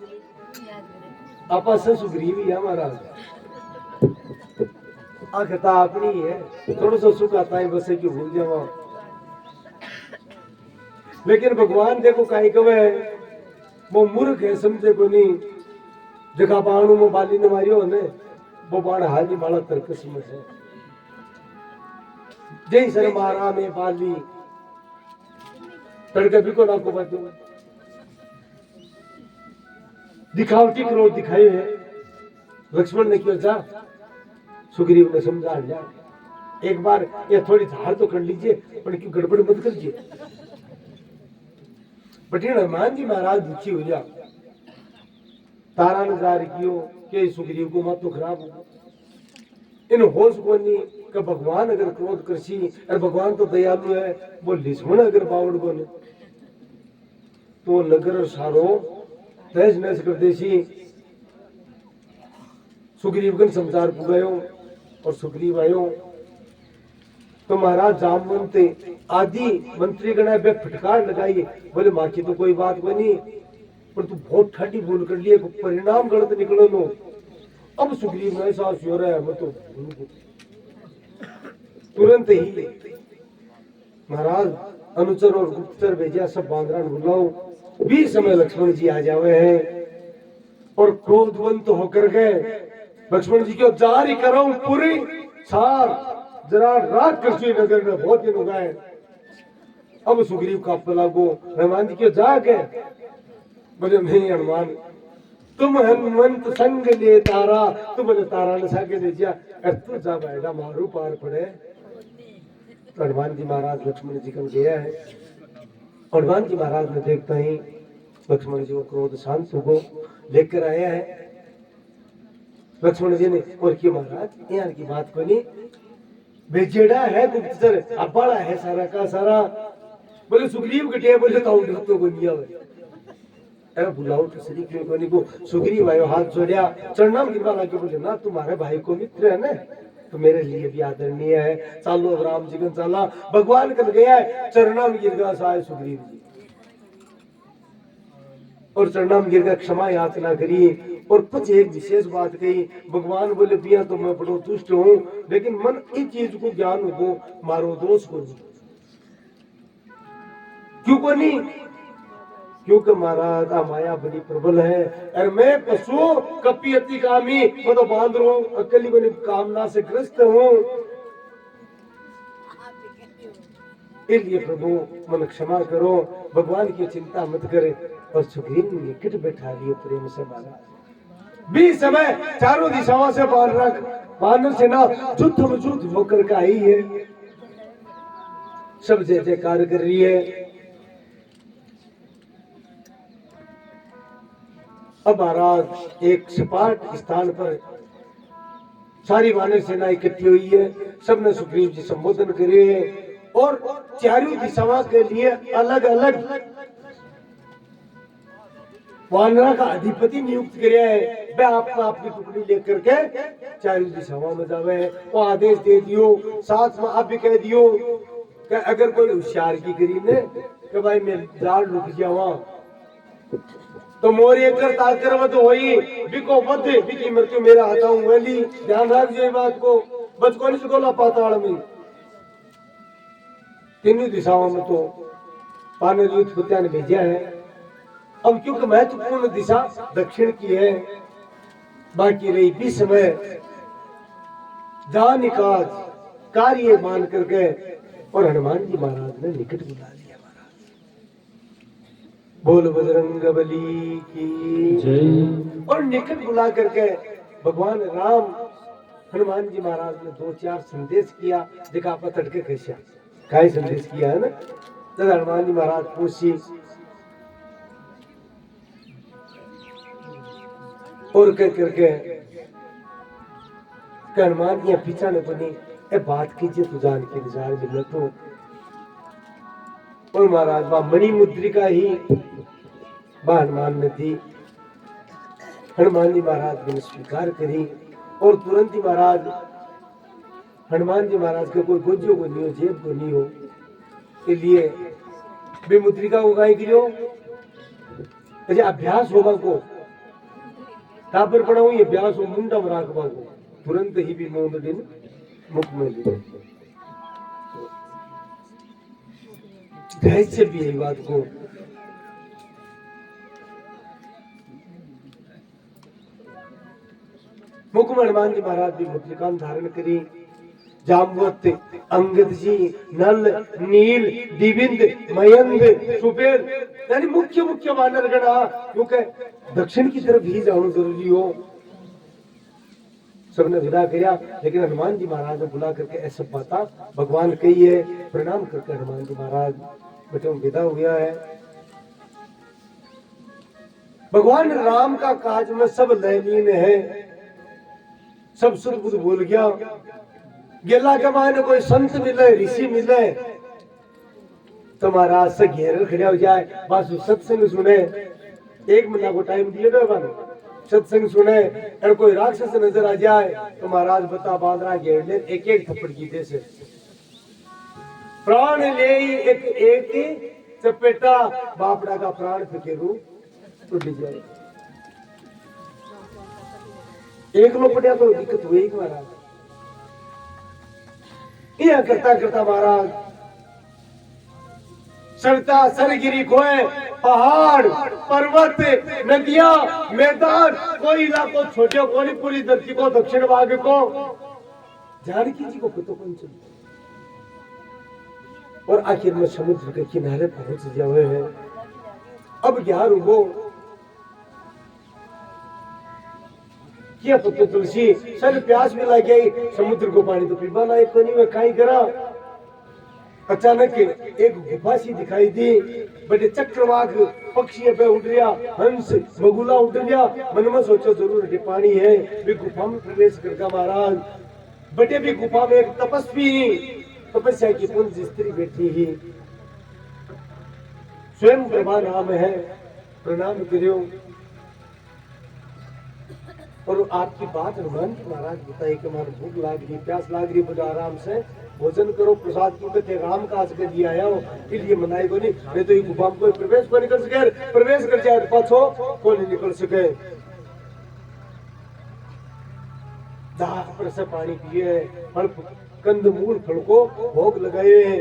[SPEAKER 1] आपा से सुग्रीव ही है महाराज आखता अपनी है थोड़ा सा सुख आता है बस क्यों भूल जावा। लेकिन भगवान देखो काई कवे वो मूर्ख है समझे को नहीं। जगह बाणु में बाली ने मारियो ने वो बाण हाली माला तरकस में है। जय सर मारा में बाली तड़के भी को ना को बात दिखावटी क्रोध दिखाए है। लक्ष्मण ने क्यों जा सुग्रीव ने समझा लिया एक बार ये थोड़ी धार तो कर लीजिए पर क्यों गड़बड़ मत करिए। बटिन हनुमान जी महाराज दुखी हो जा तारा नजार कियो के सुग्रीव को मत तो खराब हो। इन होश को नहीं कि भगवान अगर क्रोध करसी और भगवान तो दयालु है वो लिस्मण अगर बावड़ को ने तो नगर सारो तहस नहस कर देसी। सुग्रीव का संसार पुगायो और सुग्रीव आयो तो महाराज जामवंत आदि मंत्री गण बे फटकार लगाई बोले माँ की तो कोई बात बनी पर तू बहुत ठाटी भूल कर लिए परिणाम गलत निकलो लो। अब सुग्रीव ने ऐसा हो रहा है तो तुरंत ही महाराज अनुचर और गुप्तचर भेजा सब बांदरा बुलाओ 20 समय लक्ष्मण जी आ जावे हैं और क्रोधवंत होकर गए। लक्ष्मण जी को जारी करो पूरी सार जरा रात कृष्ण नगर में बहुत दिन हो गए। अब सुग्रीव का लागो हनुमान जी क्यों जाके बोले नहीं हनुमान तुम हनुमंत संग ले तारा तुम बोले तारा ने सागे दे दिया तू जा बैठा मारू पार पड़े। तो हनुमान जी महाराज लक्ष्मण जी को गया है। हनुमान जी महाराज ने देखता ही लक्ष्मण जी को क्रोध शांत हो लेकर आया है। लक्ष्मण जी ने और क्यों महाराज यहाँ की बात को नहीं बेजेड़ा है गुप्तचर अबाड़ा है सारा का सारा बोले सुग्रीव कटिया बोले काउंट तो को नहीं आवे अरे बुलाओ तो सही क्यों कोनी को सुग्रीव आयो हाथ जोड़या चरणम गिरवा लाके बोले ना तुम्हारे भाई को मित्र है ना तो मेरे लिए भी आदरणीय है चालो अब राम जी का चला भगवान कर गया है चरणम गिरगा साय सुग्रीव जी और चरणम गिरगा क्षमा याचना करी और कुछ एक विशेष बात कही भगवान बोले पिया तो मैं बड़ो तुष्ट हूँ लेकिन मन इस चीज को ज्ञान हो मारो दोष को नहीं क्यों को नहीं क्योंकि महाराज माया बड़ी प्रबल है और मैं पशु कपी अति कामी मैं तो बांध रहा हूँ अकेली बनी कामना से ग्रस्त हूँ इसलिए प्रभु मन क्षमा करो भगवान की चिंता मत करे और सुग्रीव ने निकट बैठा लिए प्रेम से महाराज 20 समय चारों दिशाओं से वानर सेना युद्ध मौजूद होकर का आई है सब जय जयकार कर रही है अब महाराज एक सपाट स्थान पर सारी वानर सेना इकट्ठी हुई है सबने सुग्रीव जी संबोधन करे और चारों दिशाओं के लिए अलग अलग वानरा का अधिपति नियुक्त किया है वह आपका अपनी टुकड़ी लेकर के चारों दिशाओं में जावे वो आदेश दे दियो साथ में आप भी कह दियो कि अगर कोई होशियार की गरीब ने कि भाई मैं जाड़ रुक जावा तो मोरी कर ताकर वध होई बिको वध बिकी मृत्यु मेरा आता हूं वेली ध्यान रखिए बात को बच को नहीं गोला पाताल में तीनों दिशाओं में तो पाने युद्ध पुत्या ने भेजा है अब क्योंकि महत्वपूर्ण दिशा दक्षिण की है बाकी रही 20 समय जान काज कार्य मान करके और हनुमान जी महाराज ने निकट बुला लिया बोल बजरंग बली की जय और निकट बुला करके भगवान राम हनुमान जी महाराज ने 2-4 संदेश किया देखा आप तड़के कैसा काय संदेश किया है ना तो हनुमान जी महाराज पूछी और कह करके हनुमान जी पीछा ने बनी ए बात कीजिए तू जान के निजार मिल तो और महाराज वह मणि मुद्रिका ही हनुमान ने दी हनुमान जी महाराज ने स्वीकार करी और तुरंत ही महाराज हनुमान जी महाराज के कोई गुज्जो को नहीं हो जेब को नहीं हो के लिए वे मुद्रिका को गाय गिरो अभ्यास होगा को तापर पड़ा ये अभ्यास हो मुंडा राखवा को तुरंत ही भी मोद दिन मुख में रहस्य भी है बात को मुख में हनुमान जी महाराज भी मुद्रिका धारण करी जामवत अंगद जी नल नील दिविंद मयंद सुबेर यानी मुख्य मुख्य वानर गण क्योंकि दक्षिण की तरफ ही जाना जरूरी हो सबने विदा किया लेकिन हनुमान जी महाराज ने बुला करके ऐसा बाता भगवान कही है प्रणाम करके हनुमान जी महाराज बच्चों विदा हो गया है भगवान राम का काज में सब लयलीन है सब सुध बुध बोल गया गेला के मायने कोई संत मिले ऋषि मिले तो महाराज से घेर खड़ा हो जाए बस सत्संग सुने 1 महीना को टाइम दिए गए बन सत्संग सुने और कोई राक्षस नजर आ जाए तो महाराज बता बांधरा घेर ले एक एक थप्पड़ की दे से प्राण ले एक एक चपेटा बापड़ा का प्राण फिकेरू टूट जाए एक लोपटिया तो दिक्कत हुई महाराज यह करता करता महाराज सरता सरगिरी खोए पहाड़ पर्वत नदियां मैदान कोई इलाको छोटे कोई पूरी धरती को दक्षिण भाग को जानकी जी को तो कौन चल और आखिर में समुद्र के किनारे पहुंच जाए हैं अब यार वो क्या पुत्र तुलसी सर प्यास भी लग गई समुद्र को पानी तो पीवा लायक तो नहीं मैं कहीं करा अचानक एक गुफा सी दिखाई दी, बड़े चक्रवाक पक्षी पे उड़ रहा, हंस बगुला उड़ रहा। मन में सोचो जरूर ये पानी है। वे गुफा में प्रवेश करके महाराज बड़े भी गुफा में एक तपस्वी तपस्या की पुंज स्त्री बैठी ही, स्वयं प्रभा नाम है, प्रणाम करो। और आपकी बात हनुमान जी महाराज बताए कि हमारी भूख लाग रही, प्यास लाग रही, बोले आराम से भोजन करो, प्रसाद क्योंकि थे राम का आज के दिया आया हो, इसलिए मनाई को नहीं तो ये गुफा में कोई प्रवेश को नहीं कर सके, प्रवेश कर जाए पाछो को नहीं निकल सके। से पानी पिए, फल कंद मूल फल को भोग लगाए,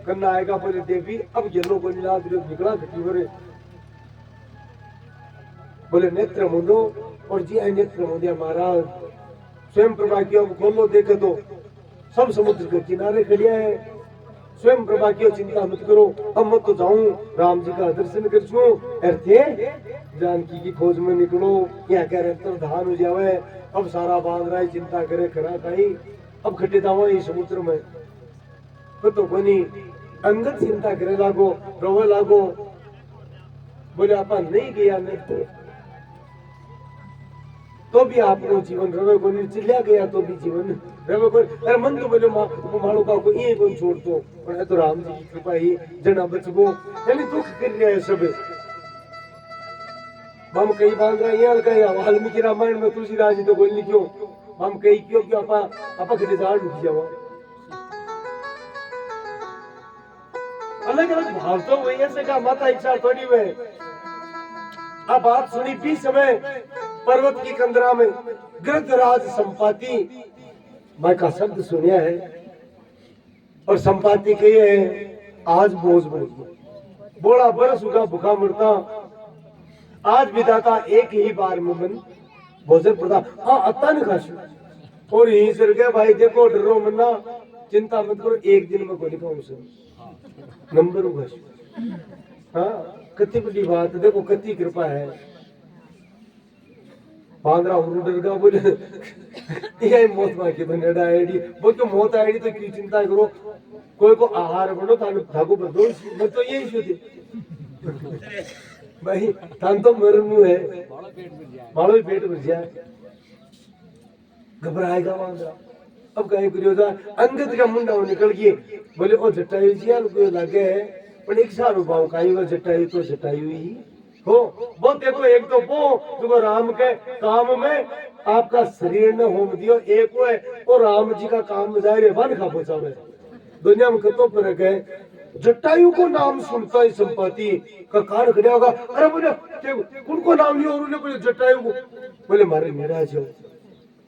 [SPEAKER 1] करना आएगा बोले देवी अब जलो को निकला घटी भरे, बोले नेत्र मुंडो और जी आई नेत्र मुंडिया महाराज स्वयं प्रभा की अब खोलो, देखे तो सब समुद्र के किनारे खड़िया है। स्वयं प्रभा की चिंता मत करो, अब मत तो जाऊं राम जी का दर्शन कर छू, थे जानकी की खोज में निकलो, क्या कह रहे तो धान हो जावे, अब सारा बांध रहा है, चिंता करे खरा खाई, अब खटे जाओ इस समुद्र में। तो बनी अंगत चिंता करे लागो, रोवे लागो, बोले आपा नहीं गया नहीं तो भी आपको जीवन रवे को नहीं, चिल्ला गया तो भी जीवन रवे को। अरे मन तो बोले मानो का को ये कौन छोड़ दो, पर तो राम जी की कृपा ही जना बचबो, यानी दुख कर रहा है सब। हम कई बांध रहे हैं कहीं वाल्मीकि रामायण में तुलसीदास जी तो बोल लिखियो, हम कई क्यों क्यों आपा खड़े जान उठ जाओ। अलग अलग भाव तो वही ऐसे का माता इच्छा थोड़ी हुए। अब बात सुनी भी समय पर्वत की कंदरा में गृधराज संपाति मैं का शब्द सुनिया है, और संपाति के है आज बोझ बढ़ गया, बोला बरस उगा भूखा मरता, आज विधाता एक ही बार में मन भोजन प्रदा हाँ अत्ता न खाशु, और यहीं सर गया भाई देखो डरो मन्ना, चिंता मत करो एक दिन में को निकाऊं सर नंबर उगाशु। हाँ कति बड़ी बात, देखो कति कृपा है। बांद्रा डरगा बोले ये मौत मांगी तो नेड़ा आईडी, वो क्यों मौत आईडी तो क्यों चिंता करो, कोई को आहार बनो तानु धागो बदो, मैं तो यही शुद्ध भाई तान तो मरनु है, मालो ही पेट भर जाए, घबराएगा बांद्रा। अब कहीं करियो जा अंगद का मुंडा निकल गए, बोले ओ जटायु जी यार कोई लगे है, पर एक साल भाव काई वो जटायु तो जटायु ही हो। वो देखो एक तो वो जो राम के काम में आपका शरीर ने होम दियो, एक वो है और राम जी का काम में जाए वन खा पहुंचावे। दुनिया में कतो फर्क है। जटायु को नाम सुनता ही संपाति का कान खड़ा होगा, अरे बोले उनको नाम लियो, और उन्हें बोले जटायु को, बोले मारे मेरा जो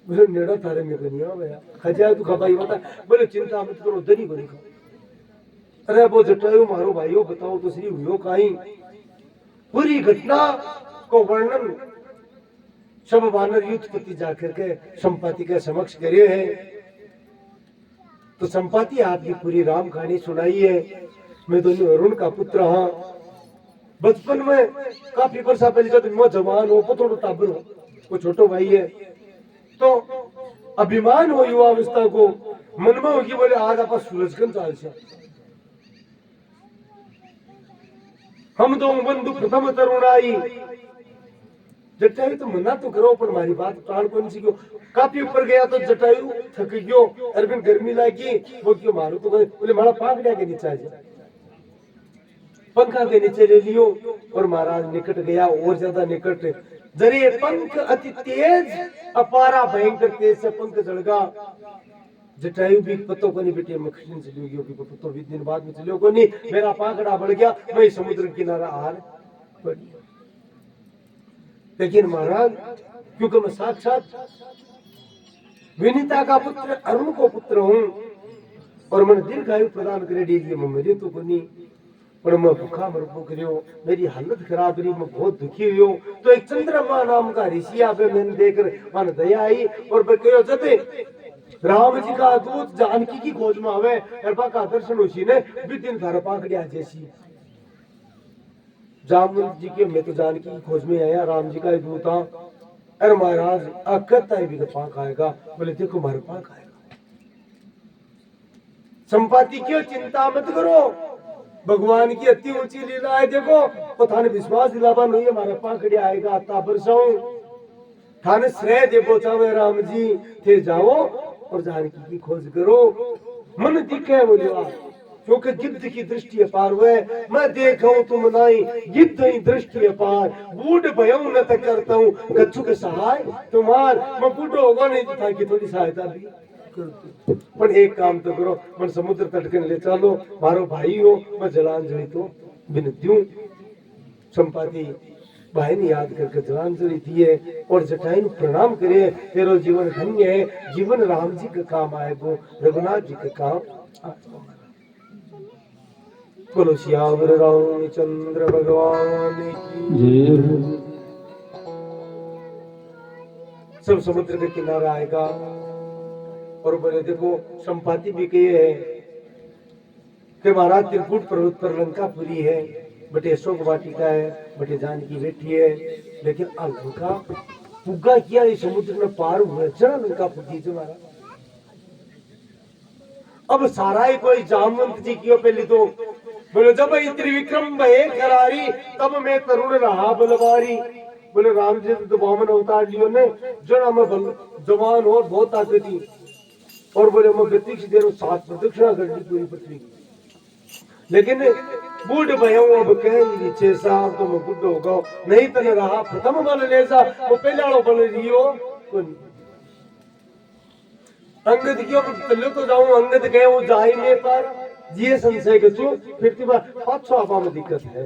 [SPEAKER 1] बोले नेड़ा थारे में नहीं आ गया खजाए तू खपाई बता, बोले चिंता मत करो दरी को नहीं खा। अरे वो जटायु मारो भाइयों बताओ तो सही हुई कहीं, पूरी घटना को वर्णन सब वानर युद्धपति जाकर के संपाति के समक्ष करे हैं। तो संपाति आपकी पूरी राम कहानी सुनाई है। मैं तो अरुण का पुत्र हाँ, बचपन में काफी वर्षा पहले जब मैं जवान हो पतोड़ो टाबर हो, वो छोटो भाई है, तो अभिमान हो युवावस्था को, मन में होगी बोले आज आप सूरजगंज चाल से हम तो बंधु प्रथम तरुणाई। जटायु तो मना तो करो पर हमारी बात प्राण कौन सी क्यों, काफी ऊपर गया तो जटायु थक गयो, अरबिन गर्मी लागी, वो क्यों मारो तो बोले मारा पागड़िया के नीचे आ जाए, पंखा के नीचे ले लियो, और महाराज निकट गया और ज्यादा निकट, जरे पंख अति तेज अपारा भयंकर तेज से पंख जड़गा। जटायु भी पत्तों को नहीं बेटे मखन चली गई होगी, पत्तों 20 दिन बाद में चलियो को नहीं, मेरा पाकड़ा बढ़ गया, मैं समुद्र किनारा हार पड़ गया। लेकिन महाराज क्योंकि मैं साक्षात विनीता का पुत्र अरुण को पुत्र हूं, और मैंने दीर्घायु प्रदान करे दीजिए, मैं मेरे तो को नहीं, पर मैं भूखा मरबो करियो, मेरी हालत खराब रही, मैं बहुत दुखी हुई हूं। तो एक चंद्रमा नाम का ऋषि आवे, मैंने देखकर मन दया आई, और कहो जते राम जी का दूत जानकी की खोज में आवे, कृपा का दर्शन उसी ने विदिन घर पाकड़िया जैसी। जामुन जी के मैं तो जानकी की खोज में आया, राम जी का दूत था, अरे महाराज अकता भी पाक आएगा, बोले देखो मारे पाक आएगा। संपाति क्यों चिंता मत करो, भगवान की अति ऊंची लीला है। देखो तो थाने विश्वास दिलावा नहीं है, हमारे पाखड़े आएगा ता बरसाऊं थाने श्रेय देवो चावे राम जी थे जाओ और जानकी की खोज करो। मन दिखे बोलियो क्योंकि गिद्ध की दृष्टि अपार हुए, मैं देखा तुम नाई गिद्ध ही दृष्टि अपार, बूढ़ भयऊ न तक करता हूँ कच्छु के सहाय तुम्हार। मैं बूढ़ो होगा नहीं था कि थोड़ी सहायता भी पर एक काम तो करो, मन समुद्र तट के ले चलो, मारो भाई हो, मैं जलांजलि तो विनती हूँ। संपाति भाई ने याद करके जलांजलि दिए और जटायु प्रणाम करे, तेरो जीवन धन्य है, जीवन राम जी का काम आएगो, रघुनाथ जी का काम। बोलो श्यावर रामचंद्र भगवान की। सब समुद्र के किनारे आएगा और बोले देखो संपाति भी कही है कि महाराज त्रिकूट पर्वत पर लंकापुरी है, बटे अशोक वाटिका है, बटे जानकी बैठी है, लेकिन लंका पुग्गा किया इस समुद्र में पार हुए चला लंका पुगी जो महाराज। अब सारा ही कोई जामवंत जी की पहले तो बोले जब त्रिविक्रम भये करारी तब मैं तरुण रहा बलवारी। बोले राम जी तो वामन अवतार लियो ने जड़ा में जवान और बहुत ताकत थी और बोले मैं प्रतीक्ष देर 7 प्रदक्षिणा कर दी पूरी पृथ्वी की, लेकिन बूढ़ भयऊ अब कह 6 साल तो मैं बुढ़ होगा नहीं तने रहा प्रथम बल ले जा वो पहले वाला बल रियो अंगद क्यों चलो तो जाऊं अंगद गए वो जाई में पर जिए संशय के तू फिर की बात 500 आपा में दिक्कत है।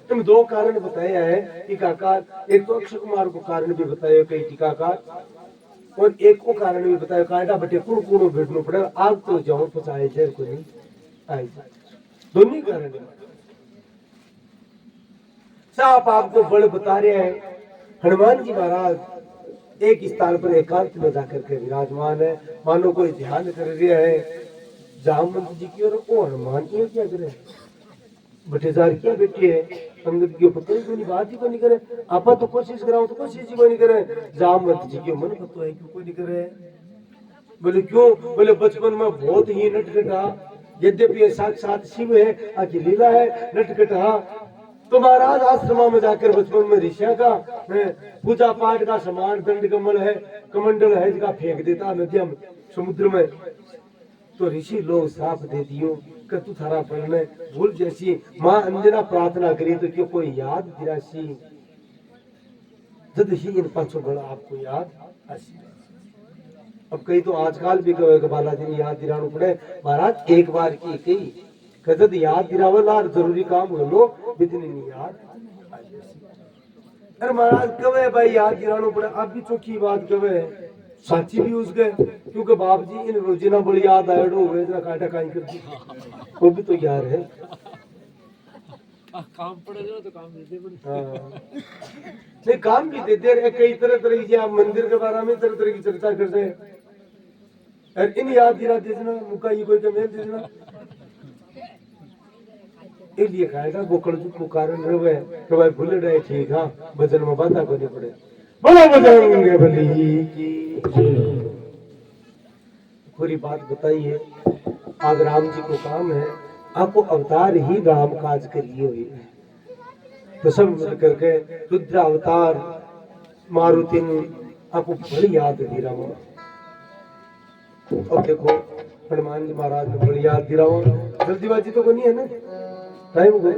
[SPEAKER 1] तुम 2 कारण बताया है टीकाकार, एक तो अक्षय कुमार को कारण भी बताया कई टीकाकार और एक को कारण भी बताया कायदा बटे कुण कुण भेटनो पड़े आग तो जाओ पचाए जाए को नहीं आई दोनों कारण साफ आपको बल बता रहे हैं। हनुमान जी महाराज एक स्थान पर एकांत में जाकर के विराजमान है, मानो कोई ध्यान कर रहा है। जामवंत जी की और ओ हनुमान जी क्या करे बटेदार क्या बेटी है अंगद की पता ही कोई बात ही कोई नहीं करे, आपा तो कोशिश कराओ तो कोशिश ही कोई नहीं करे। जामवंत जी की मन पता है क्यों कोई नहीं करे। बोले क्यों, बोले बचपन में बहुत ही नटखटा, यद्यपि साक्षात शिव है आखिर लीला है नटखटा। तो महाराज आश्रम में जाकर बचपन में ऋषिया का पूजा पाठ का समान दंड कमल है कमंडल है इसका फेंक देता नदिया में समुद्र में। तो ऋषि लोग श्राप दे दियो कि तू थारा पढ़ने भूल जैसी माँ अंजना प्रार्थना करी तो क्यों कोई याद दिरासी जद ही इन पांचों बड़ा आपको याद आसी। अब कई तो आजकल भी कहे बालाजी ने याद दिलाना पड़े, महाराज एक बार की कही कदद याद दिलावला जरूरी काम हो लो बितनी नहीं याद। अरे महाराज कवे भाई याद दिलाना पड़े, आप भी चौकी बात कवे साची भी उस गए क्योंकि बाप जी इन रोजिना बड़ी याद आए हुए इतना काटा काई कर दी वो भी तो यार है
[SPEAKER 3] काम पड़ेगा तो काम देते
[SPEAKER 1] नहीं काम भी देते रहे कई तरह तरह की आप मंदिर के बारे में तरह तरह की चर्चा करते हैं। और इन याद दिला देना मुका ये कोई मेल देना इसलिए खाएगा वो कड़जुक को कारण रहे तो भाई भूल रहे ठीक हाँ भजन में बाधा करनी पड़े। बोलो बजरंग बली की पूरी बात बताइए। आज राम जी को काम है आपको अवतार ही राम काज करिए हुए तो सब मिल करके रुद्र अवतार मारुति आपको बड़ी याद दिला। अब देखो हनुमान जी महाराज को बड़ी याद दिलाओ, जल्दीबाजी तो नहीं है ना, टाइम हो गया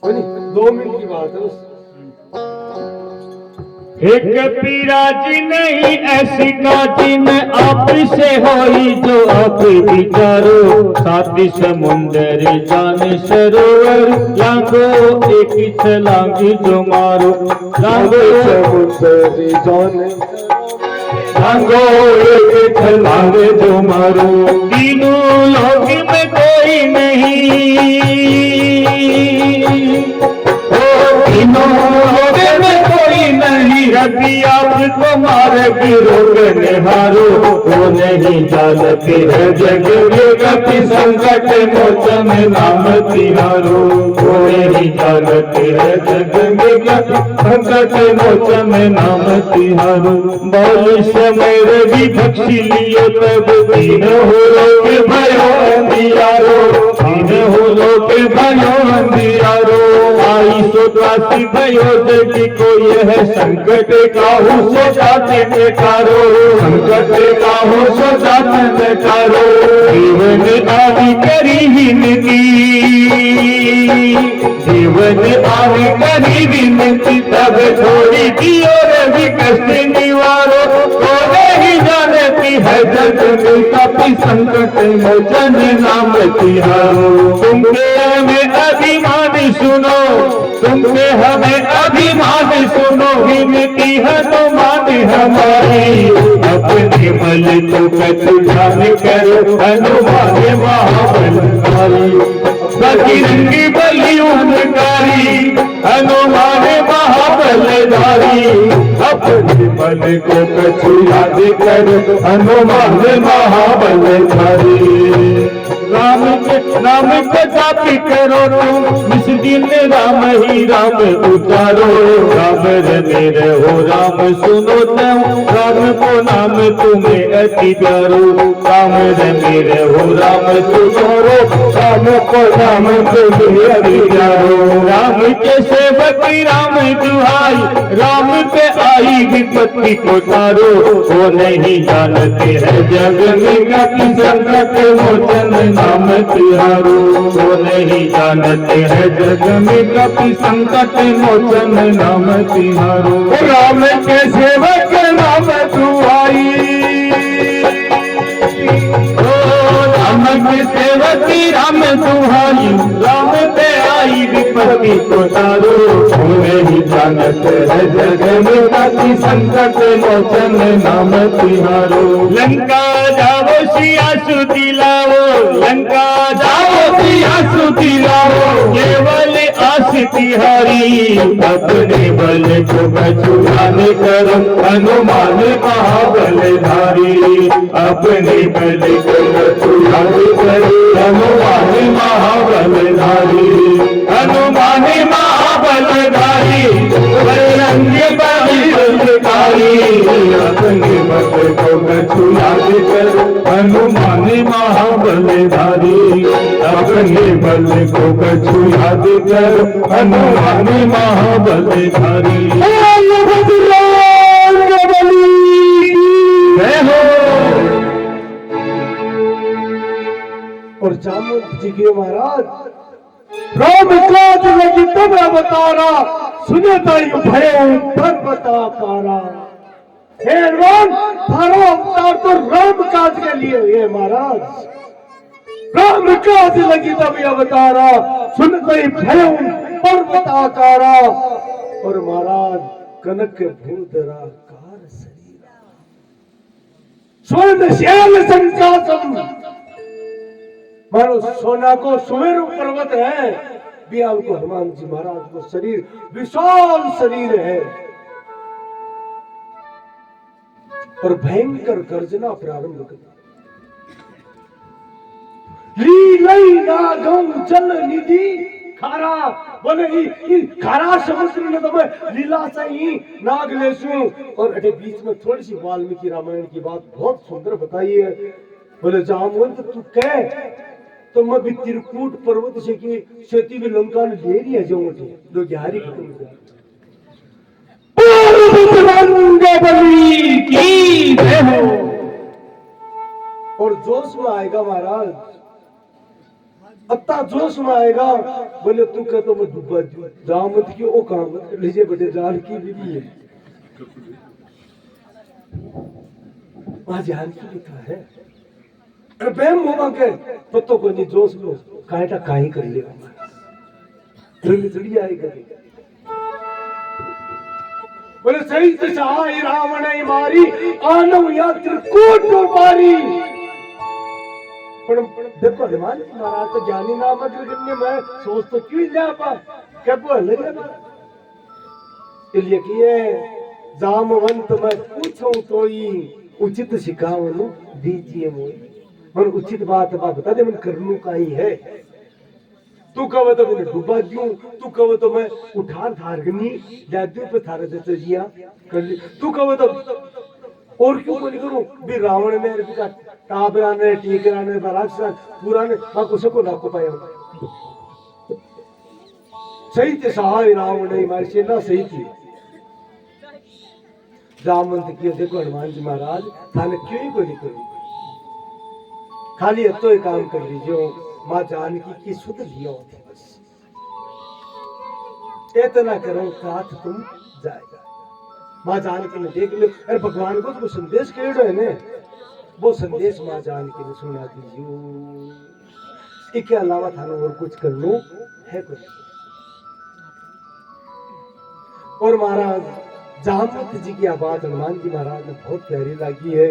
[SPEAKER 1] कोई नहीं 2 मिनट की बात है।
[SPEAKER 2] एक पीराजी नहीं ऐसी काजी में आप से होई जो आप विचारो, 7 समुंदर जाने सरोवर लांगो एक छलांगी जो मारो, लांगो
[SPEAKER 1] समुंदर जाने
[SPEAKER 2] लांगो एक छलांगे जो मारो। तीनों लोक में कोई नहीं, तीनों लोक में कोई नहीं, रवि ही आपको मार्ग रोकने हारो, वो नहीं जानती है जग में कभी संकट मोचन नाम तिहारो, वो नहीं जानती है जग में कभी संकट मोचन नाम तिहारो। बाल समय रवि भक्षी लियो तब दीन हो लोग भयो अंधियारो, दीन हो लोग भयो अंधियारो। आई सो दासी भयो जग को यह संकट काहू सो जाते बेकारो, संकट काहू सो जाते बेकारो। जीवन आदि करी विनती, जीवन आदि करी विनती, तब थोड़ी दियो रवि कष्ट निवारो। तो नहीं जानती है जग में कभी संकट मोचन नाम तिहारो। तुमके हमें अभिमान सुनो, तुमसे हमें अभिमान सुनो, विनती है तो मान हमारी। अपने बल को कछु ध्यान करो, हनुमान महाबलधारी। बजरंगी बली उनकारी, हनुमान महाबलधारी। अपने बल को कछु याद करो, हनुमान महाबलधारी। राम के नाम को जाप करो तुम, इस दिन राम ही राम उतारो। राम रमे रहो राम सुनो तुम, राम को नाम तुम्हें अति प्यारो। राम रमे रहो राम सुनो, राम को नाम तुम्हें अति प्यारो। राम के सेवक राम दुहाई, राम पे आई विपत्ति को तारो। वो नहीं जानते हैं जग में कभी संकट मोचन नाम तिहारो, वो नहीं जानते हैं जग में कभी संकट मोचन नाम तिहारो। राम के सेवक नाम दुहाई, राम के सेवक राम दुहाई, राम पे आई विपत्ति को तारो। वो नहीं जानते हैं जग में कभी संकट मोचन नाम तिहारो। लंका जाओ सिया सुदिलाओ, लंका जाओ सिया सुदिलाओ, केवल आस तिहारी। अपने बल को बचुआन करो, हनुमान महाबलधारी। अपने बल को बचुआन करो, हनुमान महाबलधारी। हनुमान महाबलधारी, बजरंग बली बलधारी। अपने बल को बचुआन करो, हनुमान महाबलधारी। अपने बल को कछु याद करो, हनुमान महाबलधारी। जय हो।
[SPEAKER 1] और जामवंत जी के महाराज राम काज लगी तब अवतारा, सुने ताई भय पर्वताकारा। हे राम, थारा अवतार तो राम काज के लिए हुए महाराज। राम काज लगी तब अवतारा, सुनते भय पर्वताकारा। और महाराज कनक भूधरा कार शरीरा, स्वर्ण श्याम संकासम। मानो सोना को सुमेरु पर्वत है, बियाल को हनुमान जी महाराज को शरीर विशाल शरीर है। और भयंकर गर्जना प्रारंभ कर, लीलई नागम जल निधि खारा। बोले ई खारा समुद्र में तो मैं लीला से ही नाग लेसू। और अटे बीच में थोड़ी सी वाल्मीकि रामायण की बात बहुत सुंदर बताई है। बोले जामवंत तू कह तो मैं भी त्रिकूट पर्वत से की सेती में लंका ने ले लिया जो लोग ग्यारी खत्म कर। की जय हो। और जोश में आएगा महाराज, अत्ता जोश में आएगा। बोले तू कह तो मैं डूबा जामवंत की ओ काम लीजिए बड़े जान की विधि है। वहां जान की लिखा है बेम होगा के पत्तों को नहीं जोश लो कायटा काहे कर लेगा थोड़ी आएगा। बोले सही से सहाय रावण मारी आनव यात्र कोट मारी। पर देखो हनुमान महाराज तो ज्ञानी नाम करने मैं सोच तो क्यों जा पा क्या लगे इसलिए किए जामवंत मैं पूछूं तोई उचित सिखावनु दीजिए मोई। मन उचित बात बा बता दे, मन करनू काई है। तू कहो तो मैंने डूबा दूं, तू कहो तो मैं उठार धारगनी जादू पे थारे देते जिया कर ली। तू कहो तो और क्यों बोली करूं भी रावण ने का टाबराने टीकराने राक्षस पुराने बाको सको ना को पाया सही थे सहाय रावण ने मारी सेना सही थी। जामवंत किया देखो हनुमान जी महाराज थाने क्यों ही को नहीं करूं, खाली अब तो एक काम कर लीजिए, माँ जानकी की सुध लिया होती बस, इतना करो साथ तुम जाएगा। माँ जानकी ने देख लो, अरे भगवान को तो संदेश कह है ने, वो संदेश माँ जानकी ने सुना दीजिए, इसके अलावा थाने और कुछ कर लो है कुछ। और महाराज जामवंत जी की आवाज हनुमान जी महाराज ने बहुत प्यारी लगी है।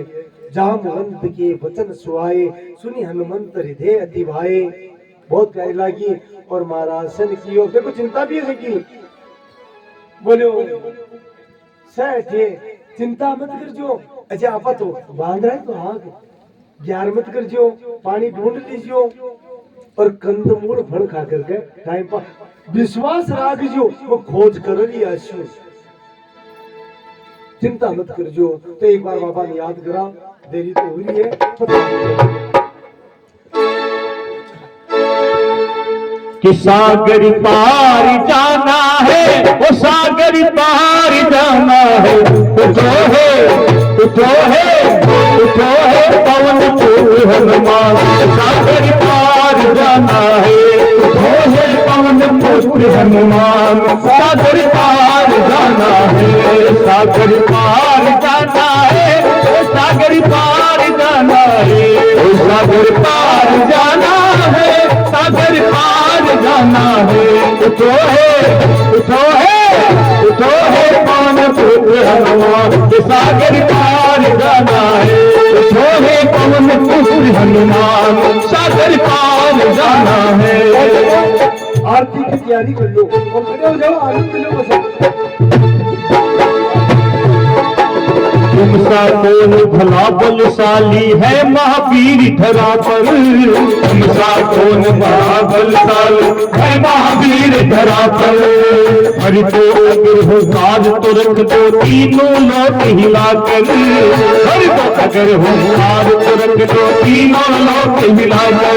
[SPEAKER 1] जामवंत के वचन सुहाए सुनी हनुमंत हृदय अति भाए, बहुत प्यारी लगी। और महाराज सन की और देखो चिंता भी है की बोलो सेठे चिंता मत कर जो, अच्छा आपा तो बांध रहा है तो आग ग्यार मत कर जो, पानी ढूंढ लीजियो और कंदमूल फल खा करके टाइम पर विश्वास राख जो, वो खोज कर ली आशु, चिंता मत कर जो। तो एक बार बाबा ने याद करा, देरी तो हुई है
[SPEAKER 2] कि सागर पार जाना है, वो सागर पार जाना है, उठो है पवन पुत्र हनुमान, सागर पार जाना है, उठो है पवन पुत्र हनुमान, सागर पार जाना है, सागर पार जाना है, सागर पार जाना है, सागर पार जाना है, सागर पार जाना है, उठो है पवन पुत्र हनुमान, सागर पार जाना है, उठो है पवन पुत्र हनुमान, सागर पार जाना है।
[SPEAKER 1] आरती की तैयारी कर लो और खड़े हो जाओ, आनंद लो बस।
[SPEAKER 2] तुमसा कौन भला बलशाली है महावीर धरा पर, तुमसा कौन भला बलशाली है महावीर धरा पर, हरि तो अगर हो काज तो रख दो तीनों लोक हिलाकर, हरि तो अगर हो काज तो रख दो तीनों लोक हिलाकर,